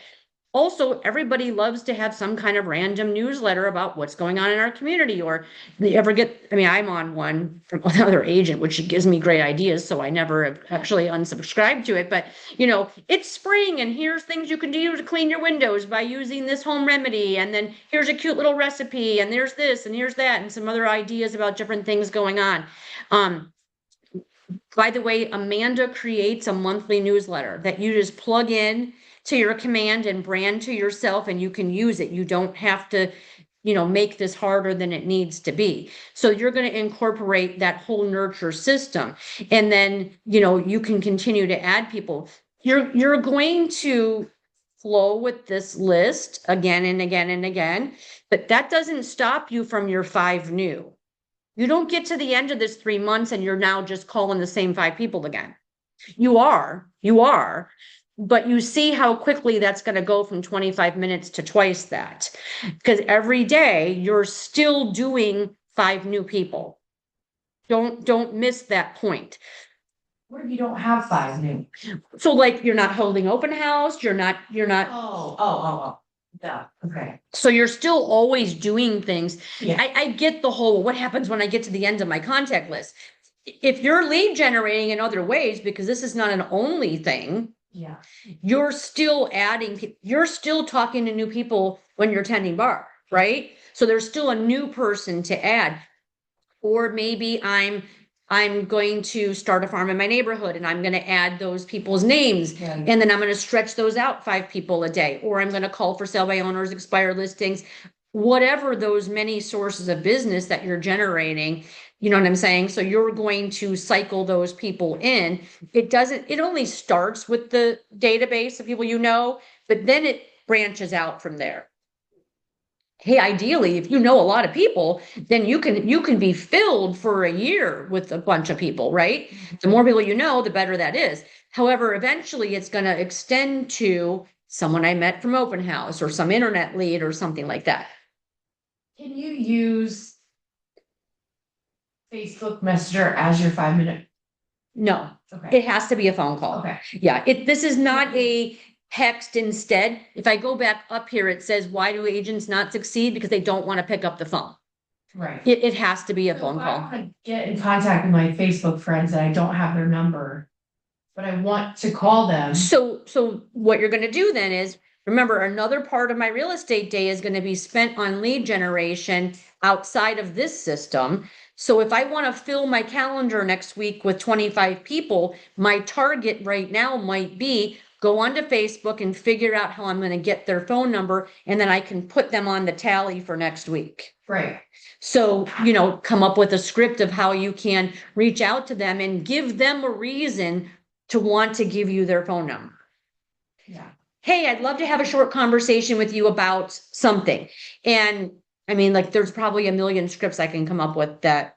S1: Also, everybody loves to have some kind of random newsletter about what's going on in our community, or they ever get, I'm on one from another agent, which gives me great ideas. So I never have actually unsubscribed to it, but it's spring and here's things you can do to clean your windows by using this home remedy. And then here's a cute little recipe and there's this and here's that and some other ideas about different things going on. By the way, Amanda creates a monthly newsletter that you just plug in to your command and brand to yourself and you can use it. You don't have to, make this harder than it needs to be. So you're going to incorporate that whole nurture system. And then, you can continue to add people. You're going to flow with this list again and again and again, but that doesn't stop you from your 5 new. You don't get to the end of this 3 months and you're now just calling the same 5 people again. You are, but you see how quickly that's going to go from 25 minutes to twice that. Because every day you're still doing 5 new people. Don't miss that point.
S4: What if you don't have 5 new?
S1: So like, you're not holding open house, you're not,
S4: Oh. Yeah, okay.
S1: so you're still always doing things.
S4: Yeah.
S1: I get the whole, what happens when I get to the end of my contact list? If you're lead generating in other ways, because this is not an only thing,
S4: Yeah.
S1: you're still adding, you're still talking to new people when you're tending bar, right? So there's still a new person to add. Or maybe I'm going to start a farm in my neighborhood and I'm going to add those people's names.
S4: Yeah.
S1: And then I'm going to stretch those out 5 people a day, or I'm going to call for sale by owners, expired listings, whatever those many sources of business that you're generating. You know what I'm saying? So you're going to cycle those people in. It only starts with the database of people you know, but then it branches out from there. Hey, ideally, if you know a lot of people, then you can be filled for a year with a bunch of people, right? The more people you know, the better that is. However, eventually it's going to extend to someone I met from open house or some internet lead or something like that.
S4: Can you use Facebook Messenger as your 5-minute?
S1: No,
S4: Okay,
S1: it has to be a phone call.
S4: okay.
S1: Yeah, this is not a text instead. If I go back up here, it says, why do agents not succeed? Because they don't want to pick up the phone.
S4: Right.
S1: It has to be a phone
S4: So if I
S1: call.
S4: want to get in contact with my Facebook friends and I don't have their number, but I want to call them.
S1: So what you're gonna do then is, remember, another part of my real estate day is gonna be spent on lead generation outside of this system. So if I wanna fill my calendar next week with 25 people, my target right now might be go onto Facebook and figure out how I'm gonna get their phone number, and then I can put them on the tally for next week.
S4: Right.
S1: So, come up with a script of how you can reach out to them and give them a reason to want to give you their phone number.
S4: Yeah.
S1: Hey, I'd love to have a short conversation with you about something. And I mean, like, there's probably a million scripts I can come up with that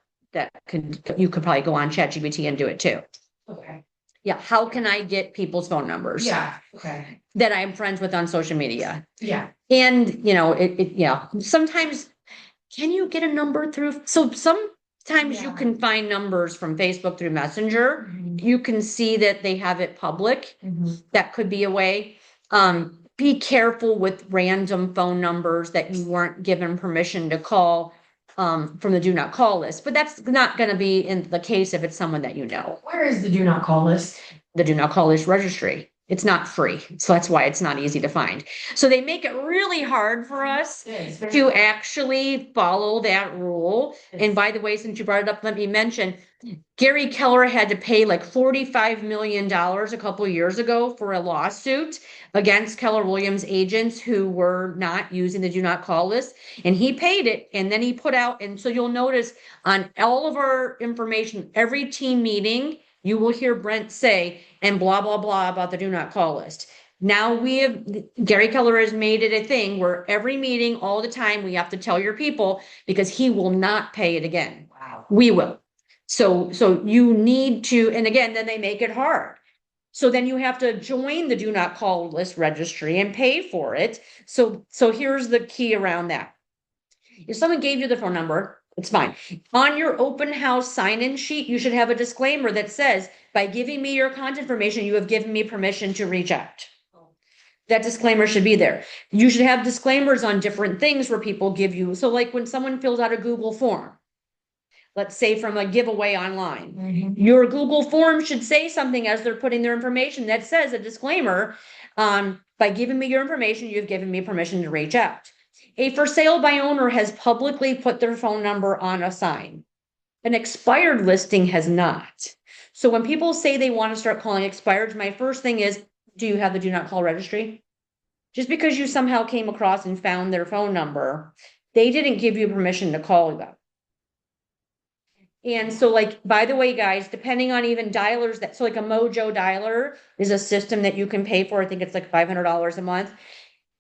S1: you could probably go on ChatGPT and do it too.
S4: Okay.
S1: Yeah. How can I get people's phone numbers?
S4: Yeah. Okay.
S1: That I'm friends with on social media?
S4: Yeah.
S1: And, sometimes can you get a number through? So sometimes you
S4: Yeah.
S1: can find numbers from Facebook through Messenger. You can see that they have it public. That could be a way. Be careful with random phone numbers that you weren't given permission to call from the do not call list. But that's not going to be in the case if it's someone that you know.
S4: Where is the do not call list?
S1: The do not call list registry. It's not free. So that's why it's not easy to find. So they make it really hard for us to actually follow that rule. And by the way, since you brought it up, let me mention, Gary Keller had to pay like $45 million a couple of years ago for a lawsuit against Keller Williams agents who were not using the do not call list. And he paid it, and then he put out, and so you'll notice on all of our information, every team meeting, you will hear Brent say, and blah, blah, blah about the do not call list. Now Gary Keller has made it a thing where every meeting, all the time, we have to tell your people, because he will not pay it again.
S4: Wow.
S1: We will. So you need to, and again, then they make it hard. So then you have to join the do not call list registry and pay for it. So here's the key around that. If someone gave you the phone number, it's fine. On your open house sign-in sheet, you should have a disclaimer that says, by giving me your contact information, you have given me permission to reach out. That disclaimer should be there. You should have disclaimers on different things where people give you. So like when someone fills out a Google form, let's say from a giveaway online, your Google form should say something as they're putting their information that says a disclaimer, by giving me your information, you've given me permission to reach out. A for sale by owner has publicly put their phone number on a sign. An expired listing has not. So when people say they want to start calling expireds, my first thing is, do you have the do not call registry? Just because you somehow came across and found their phone number, they didn't give you permission to call them. And so like, by the way, guys, depending on even dialers so like a Mojo dialer is a system that you can pay for. I think it's like $500 a month.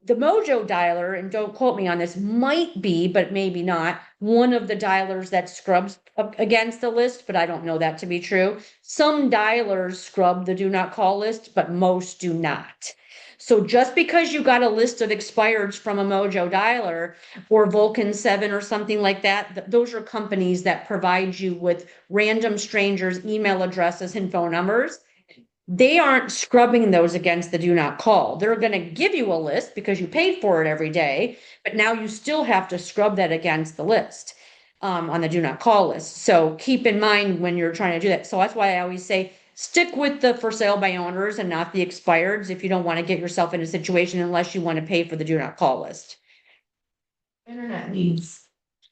S1: The Mojo dialer, and don't quote me on this, might be, but maybe not, one of the dialers that scrubs against the list, but I don't know that to be true. Some dialers scrub the do not call list, but most do not. So just because you got a list of expireds from a Mojo Dialer or Vulcan 7 or something like that, those are companies that provide you with random strangers' email addresses and phone numbers. They aren't scrubbing those against the do not call. They're going to give you a list because you paid for it every day, but now you still have to scrub that against the list on the do not call list. So keep in mind when you're trying to do that. So that's why I always say stick with the for sale by owners and not the expireds if you don't want to get yourself in a situation unless you want to pay for the do not call list.
S4: Internet leads.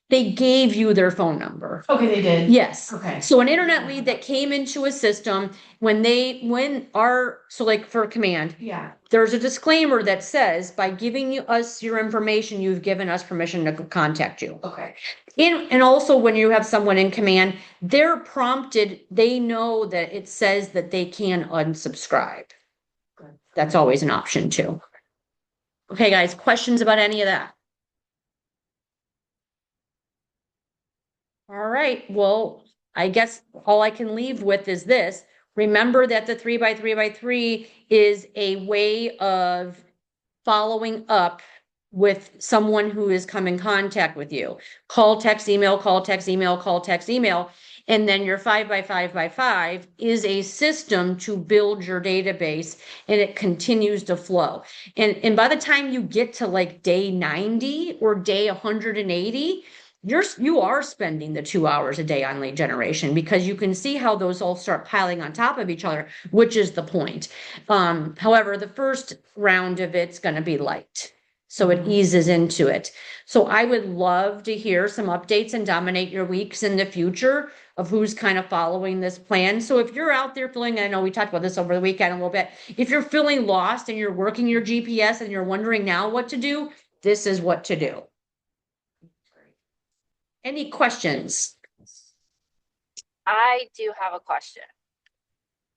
S1: They gave you their phone number.
S4: Okay, they did.
S1: Yes.
S4: Okay.
S1: So an internet lead that came into a system so like for command,
S4: Yeah.
S1: there's a disclaimer that says by giving us your information, you've given us permission to contact you.
S4: Okay.
S1: And also when you have someone in command, they're prompted, they know that it says that they can unsubscribe.
S4: Good.
S1: That's always an option too. Okay, guys, questions about any of that? All right, well, I guess all I can leave with is this. Remember that the 3x3x3 is a way of following up with someone who has come in contact with you. Call, text, email, call, text, email, call, text, email. And then your 5x5x5 is a system to build your database and it continues to flow. And by the time you get to like day 90 or day 180, you are spending the 2 hours a day on lead generation because you can see how those all start piling on top of each other, which is the point. However, the first round of it's going to be light. So it eases into it. So I would love to hear some updates and dominate your weeks in the future of who's kind of following this plan. So if you're out there feeling, I know we talked about this over the weekend a little bit, if you're feeling lost and you're working your GPS and you're wondering now what to do, this is what to do. Any questions?
S5: I do have a question.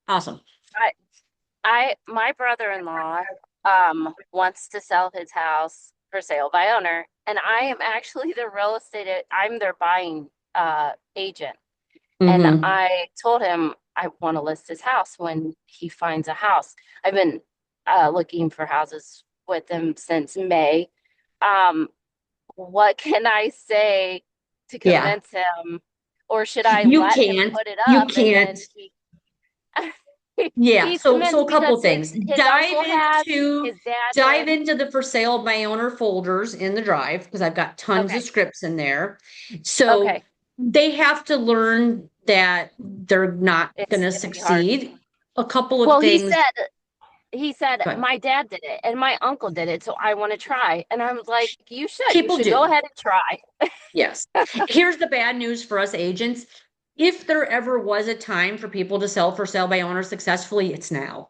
S1: Awesome.
S5: My brother-in-law wants to sell his house for sale by owner, and I am actually I'm their buying agent. And
S1: Mhm.
S5: I told him I want to list his house when he finds a house. I've been looking for houses with him since May. What can I say to
S1: Yeah.
S5: convince him, or should I
S1: You
S5: let him
S1: can't.
S5: put it
S1: You
S5: up and
S1: can't.
S5: then he
S1: Yeah.
S5: he's
S1: So
S5: convinced
S1: a couple
S5: because
S1: things.
S5: his uncle has, his dad
S1: Dive
S5: did.
S1: into the for sale by owner folders in the drive because I've got tons of
S5: Okay.
S1: scripts in there. So
S5: Okay.
S1: they have to learn that they're not going to
S5: It's gonna be hard.
S1: succeed. A couple of
S5: Well,
S1: things.
S5: he said
S1: Go ahead.
S5: my dad did it and my uncle did it, so I want to try. And I was like, you
S1: People
S5: should
S1: do.
S5: go ahead and try.
S1: Yes. Here's the bad news for us agents. If there ever was a time for people to sell for sale by owner successfully, it's now.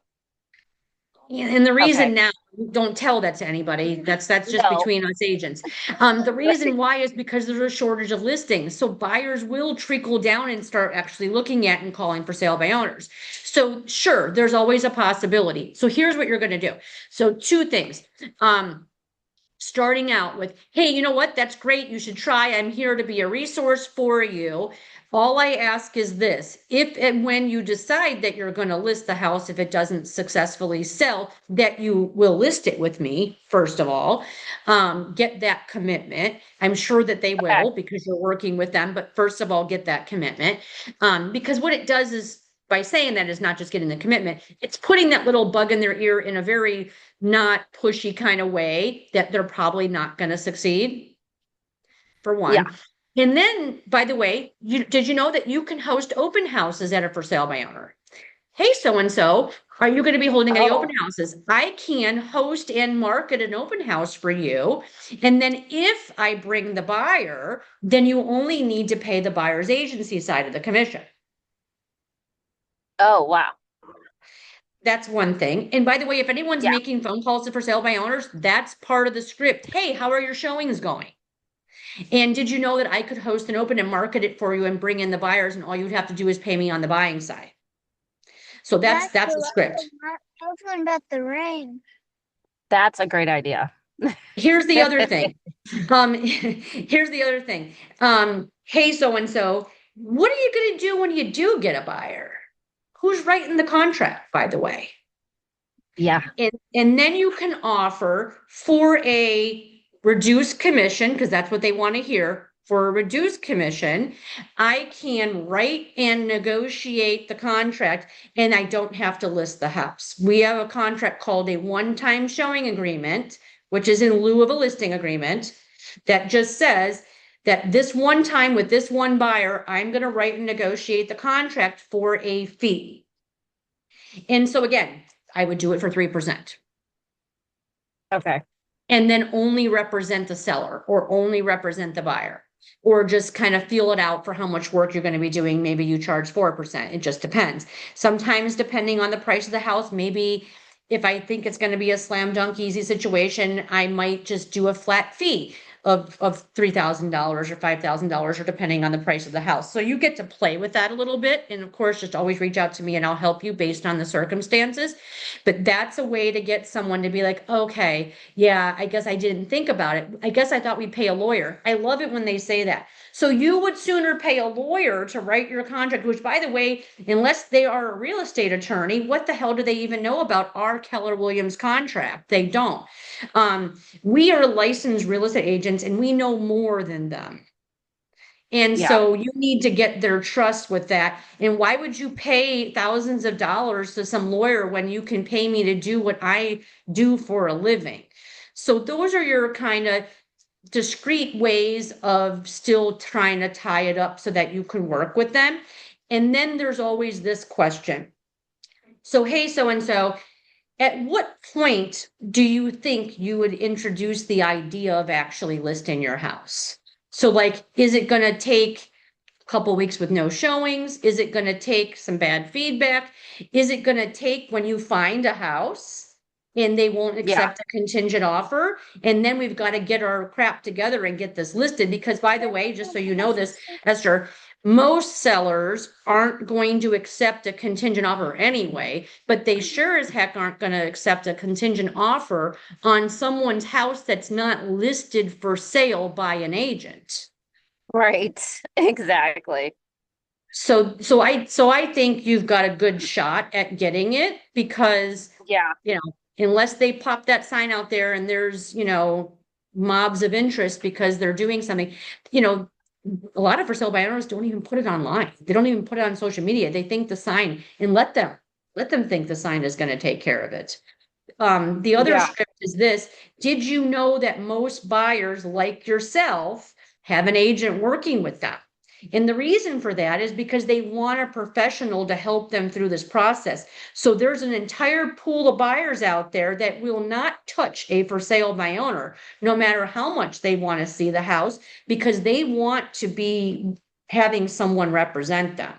S1: And the reason
S5: Okay.
S1: now, don't tell that to anybody. That's just
S5: No.
S1: between us agents. The reason why is because there's a shortage of listings. So buyers will trickle down and start actually looking at and calling for sale by owners. So sure, there's always a possibility. So here's what you're going to do. So two things. Starting out with, hey, you know what? That's great. You should try. I'm here to be a resource for you. All I ask is this, if and when you decide that you're going to list the house, if it doesn't successfully sell, that you will list it with me, first of all, get that commitment. I'm sure that they
S5: Okay.
S1: will because you're working with them, but first of all, get that commitment. Because what it does is by saying that is not just getting the commitment, it's putting that little bug in their ear in a very not pushy kind of way that they're probably not going to succeed, for one.
S5: Yeah.
S1: And then, by the way, did you know that you can host open houses that are for sale by owner? Hey, so-and-so, are you going to be holding any open houses? I can host and market an open house for you. And then if I bring the buyer, then you only need to pay the buyer's agency side of the commission.
S5: Oh, wow.
S1: That's one thing. And by the way, if anyone's
S5: Yeah.
S1: making phone calls to for sale by owners, that's part of the script. Hey, how are your showings going? And did you know that I could host an open and market it for you and bring in the buyers and all you'd have to do is pay me on the buying side? So that's a script.
S6: I was wondering about the ring.
S5: That's a great idea.
S1: Here's the other thing. Here's the other thing. Hey, so-and-so, what are you going to do when you do get a buyer? Who's writing the contract, by the way?
S5: Yeah,
S1: And then you can offer for a reduced commission, because that's what they want to hear. For a reduced commission, I can write and negotiate the contract and I don't have to list the house. We have a contract called a one-time showing agreement, which is in lieu of a listing agreement, that just says that this one time with this one buyer, I'm going to write and negotiate the contract for a fee. And so again, I would do it for 3%.
S5: okay.
S1: And then only represent the seller or only represent the buyer. Or just kind of feel it out for how much work you're going to be doing. Maybe you charge 4%. It just depends. Sometimes, depending on the price of the house, maybe if I think it's going to be a slam dunk easy situation, I might just do a flat fee of $3,000 or $5,000, or depending on the price of the house. So you get to play with that a little bit. And of course, just always reach out to me and I'll help you based on the circumstances. But that's a way to get someone to be like, okay, yeah, I guess I didn't think about it. I guess I thought we'd pay a lawyer. I love it when they say that. So you would sooner pay a lawyer to write your contract, which, by the way, unless they are a real estate attorney, what the hell do they even know about our Keller Williams contract? They don't. We are licensed real estate agents and we know more than them. And
S5: Yeah.
S1: so you need to get their trust with that. And why would you pay thousands of dollars to some lawyer when you can pay me to do what I do for a living? So those are your kind of discreet ways of still trying to tie it up so that you can work with them. And then there's always this question. So, hey, so and so, at what point do you think you would introduce the idea of actually listing your house? So, like, is it going to take a couple weeks with no showings? Is it going to take some bad feedback? Is it going to take when you find a house and they won't
S5: Yeah.
S1: accept a contingent offer? And then we've got to get our crap together and get this listed. Because, by the way, just so you know this, Esther, most sellers aren't going to accept a contingent offer anyway, but they sure as heck aren't going to accept a contingent offer on someone's house that's not listed for sale by an agent.
S5: Right. Exactly.
S1: So I think you've got a good shot at getting it because,
S5: Yeah.
S1: unless they pop that sign out there and there's, mobs of interest because they're doing something, a lot of for sale by owners don't even put it online. They don't even put it on social media. They think the sign and let them think the sign is going to take care of it. The other
S5: Yeah.
S1: script is this. Did you know that most buyers like yourself have an agent working with them? And the reason for that is because they want a professional to help them through this process. So there's an entire pool of buyers out there that will not touch a for sale by owner, no matter how much they want to see the house, because they want to be having someone represent them.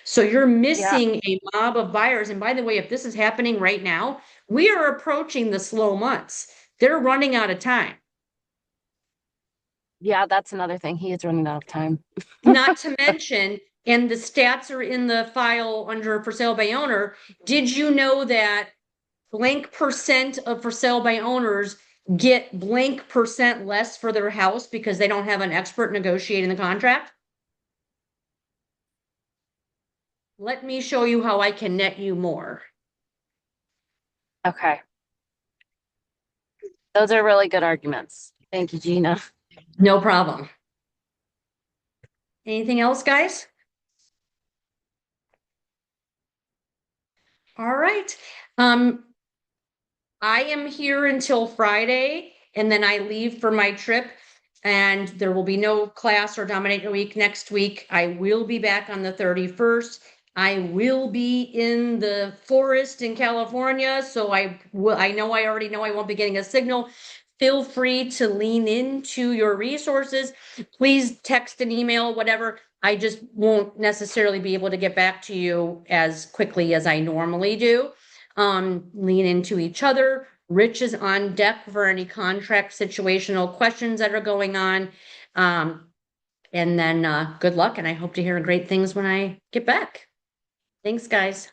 S1: So you're
S5: Yeah.
S1: missing a mob of buyers. And by the way, if this is happening right now, we are approaching the slow months. They're running out of time.
S5: Yeah, that's another thing. He is running out of time.
S1: Not to mention, and the stats are in the file under for sale by owner. Did you know that blank percent of for sale by owners get blank percent less for their house because they don't have an expert negotiating the contract? Let me show you how I can net you more.
S5: Okay. Those are really good arguments. Thank you, Gina.
S1: No problem. Anything else, guys? All right. I am here until Friday and then I leave for my trip and there will be no class or Dominator Week next week. I will be back on the 31st. I will be in the forest in California, so I already know I won't be getting a signal. Feel free to lean into your resources. Please text and email, whatever. I just won't necessarily be able to get back to you as quickly as I normally do. Lean into each other. Rich is on deck for any contract situational questions that are going on. And then good luck, and I hope to hear great things when I get back. Thanks, guys.